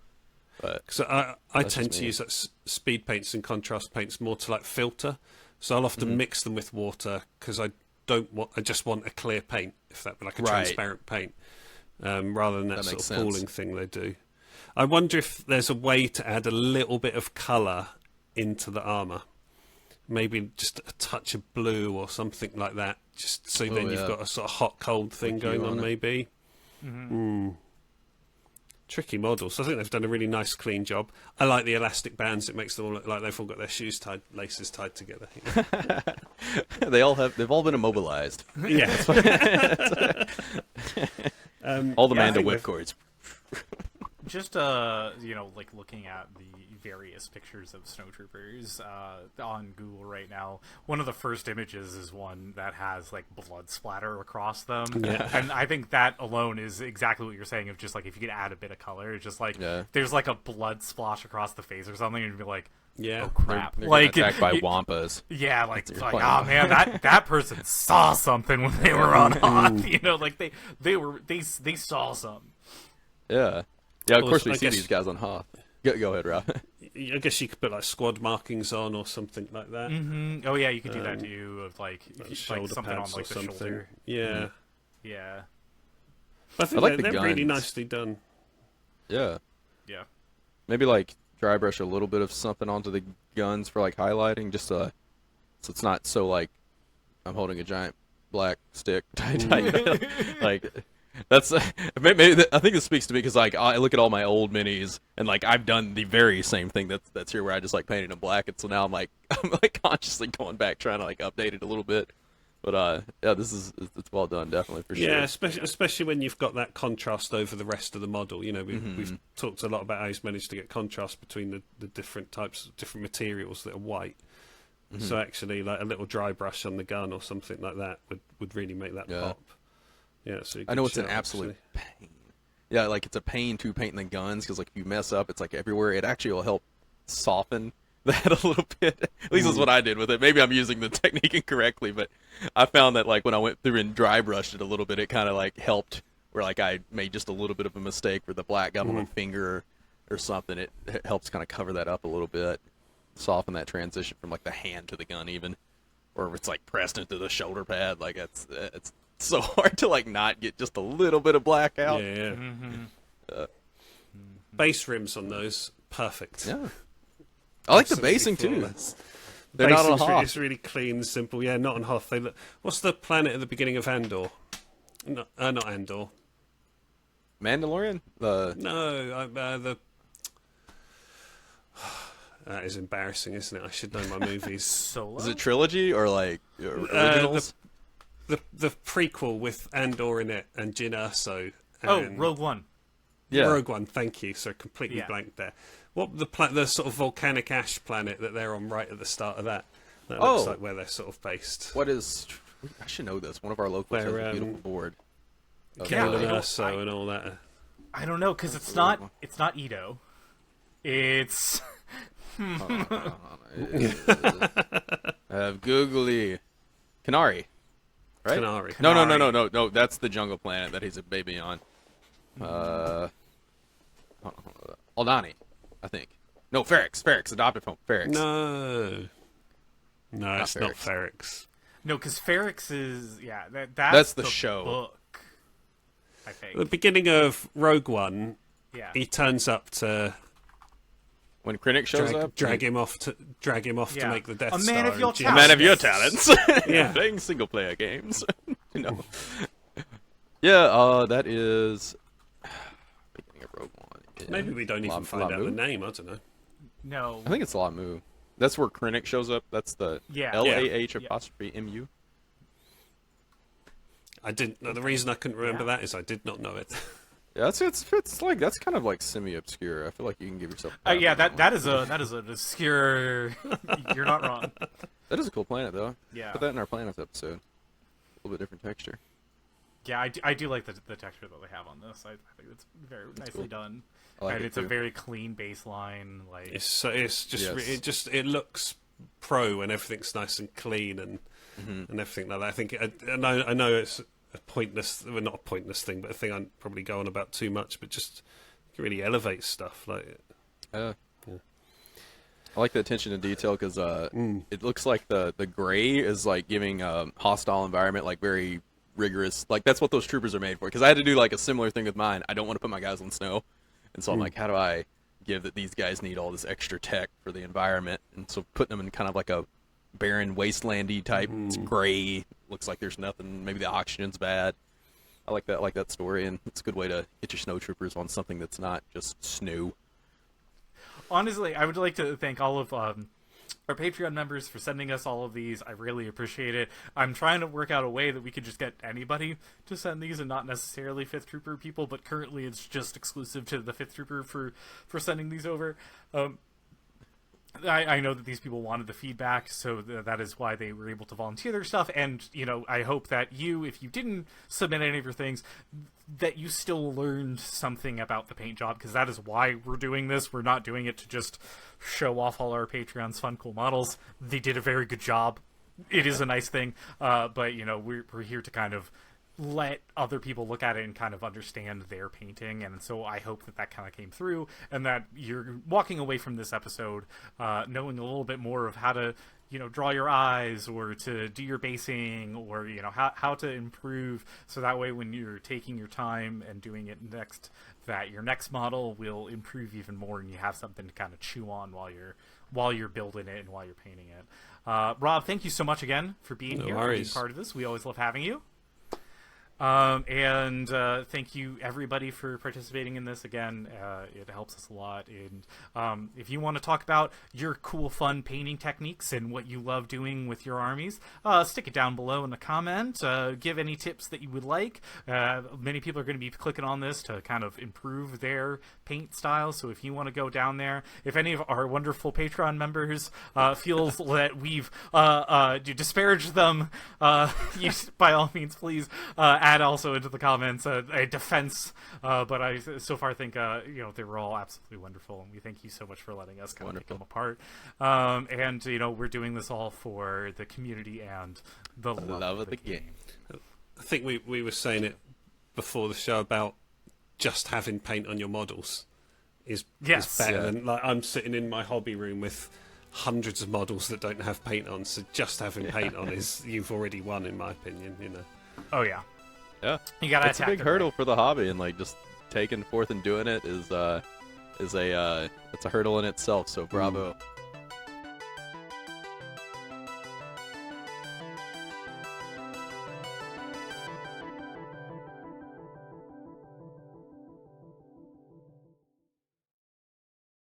But so I tend to use speed paints and contrast paints more to filter. So I'll often mix them with water, because I just want a clear paint, if that were a transparent paint, rather than that sort of pooling thing they do. I wonder if there's a way to add a little bit of colour into the armour. Maybe just a touch of blue or something like that, just so then you've got a sort of hot cold thing going on maybe. Tricky models. I think they've done a really nice clean job. I like the elastic bands. It makes them all look like they've all got their laces tied together. they've all been immobilized. Yeah. All the Mando whipcords. Just looking at the various pictures of snowtroopers on Google right now, one of the first images is one that has blood splatter across them. Yeah. And I think that alone is exactly what you're saying, of just if you could add a bit of color, just there's a blood splosh across the face or something, and you'd be like, yeah, oh crap, they're attacked by wampas. Yeah, oh man, that person saw something when they were on Hoth. They saw something. Yeah. Yeah, of course we see these guys on Hoth. Go ahead, Rob. I guess you could put squad markings on or something like that. Oh yeah, you could do that too, of shoulder something on pads or the something. shoulder. Yeah. Yeah. But I think they're really nicely done. Yeah. Yeah. Maybe dry brush a little bit of something onto the guns for highlighting, just so it's not so I'm holding a giant black stick. That's maybe I think this speaks to me, because I look at all my old minis, and I've done the very same thing that's here, where I just painted them black, and so now I'm consciously going back trying to update it a little bit. But yeah, it's well done, definitely, for sure. Yeah, especially when you've got that contrast over the rest of the model. We've talked a lot about how he's managed to get contrast between the different types, different materials that are white. So actually, a little dry brush on the gun or something like that would really make that pop. Yeah, so I know it's an absolute pain. Yeah, it's a pain to paint the guns, because if you mess up, it's everywhere. It actually will help soften that a little bit. At least that's what I did with it. Maybe I'm using the technique incorrectly, but I found that when I went through and dry brushed it a little bit, it kind of helped, where I made just a little bit of a mistake where the black got on my finger or something. It helps kind of cover that up a little bit, soften that transition from the hand to the gun even, or if it's pressed into the shoulder pad. It's so hard to not get just a little bit of black out. Yeah. Base rims on those, perfect. Yeah, I like the basing too. They're not on Hoth. It's really clean and simple. Yeah, not on Hoth. They look. What's the planet at the beginning of Andor? No, not Andor. Mandalorian. No, the. That is embarrassing, isn't it? I should know my movies. Solo? Is it trilogy or originals? The prequel with Andor in it and Jyn Erso. And Rogue One. Yeah. Rogue One. Thank you. So completely blanked there. What the sort of volcanic ash planet that they're on right at the start of that? That looks like where they're sort of based. What is? I should know this. One of our locals has a beautiful board. Jyn Erso and all that. I don't know, because it's not Edo. It's. Hold on. Have googly. Kanari. Right? Kanari. No. That's the jungle planet that he's a baby on. Aldani, I think. No, Ferrix, adopted from Ferrix. No, it's not Ferrix. No, because Ferrix is that's the show book. I think the beginning of Rogue One. Yeah, he turns up to. When Krennic shows up, drag him off to make the Death Star. A man of your talents. A man of your talents. Yeah, playing single player games. Yeah, that is beginning of Rogue One. Maybe we don't even find out the name. I don't know. No. I think it's Lamu. That's where Krennic shows up. That's the Lahmu. I didn't. The reason I couldn't remember that is I did not know it. Yeah, it's like that's kind of like semi-obscure. I feel like you can give yourself. Yeah, that is an obscure. You're not wrong. That is a cool planet, though. Yeah. Put that in our planets episode. A little bit different texture. Yeah, I do like the texture that they have on this. I think it's very nicely done. I like and it it's too. a very clean baseline. Like It's just it looks pro and everything's nice and clean and everything like that. I think I know it's a pointless, well, not a pointless thing, but a thing I probably go on about too much. But just it really elevates stuff. Like, I like the attention to detail because it looks like the gray is like giving a hostile environment like very rigorous. Like that's what those troopers are made for. Because I had to do like a similar thing with mine. I don't want to put my guys on snow, and so I'm like, how do I give that these guys need all this extra tech for the environment? And so putting them in kind of like a barren wastelandy type. It's gray. Looks like there's nothing. Maybe the oxygen's bad. I like that story, and it's a good way to get your snow troopers on something that's not just snow. Honestly, I would like to thank all of our Patreon members for sending us all of these. I really appreciate it. I'm trying to work out a way that we could just get anybody to send these and not necessarily 5th Trooper people, but currently it's just exclusive to the 5th Trooper for sending these over. I know that these people wanted the feedback, so that is why they were able to volunteer their stuff. And, I hope that if you didn't submit any of your things, that you still learned something about the paint job, because that is why we're doing this. We're not doing it to just show off all our Patreon's fun, cool models. They did a very good job. It is a nice thing, but, we're here to kind of let other people look at it and kind of understand their painting, and so I hope that kind of came through, and that you're walking away from this episode knowing a little bit more of how to draw your eyes, or to do your basing, or how to improve, so that way when you're taking your time and doing it next, that your next model will improve even more, and you have something to kind of chew on while you're building it and while you're painting it. Rob, thank you so much again for being here, for being part of this. We always love having you. And thank you everybody for participating in this again. It helps us a lot. And if you want to talk about your cool, fun painting techniques and what you love doing with your armies, stick it down below in the comment. Give any tips that you would like. Many people are going to be clicking on this to kind of improve their paint style. So if you want to go down there, if any of our wonderful Patreon members feels that we've disparaged them, you, by all means, please add also into the comments a defense, but I so far think they were all absolutely wonderful, and we thank you so much for letting us kind of pick them apart. And we're doing this all for the community and the love of the game. I think we were saying it before the show about just having paint on your models is better than, like, I'm sitting in my hobby room with hundreds of models that don't have paint on, so just having paint on is, you've already won, in my opinion. Oh yeah. Yeah, you gotta it's a big hurdle for the hobby, and like just taking forth and doing it is a hurdle in itself. So bravo.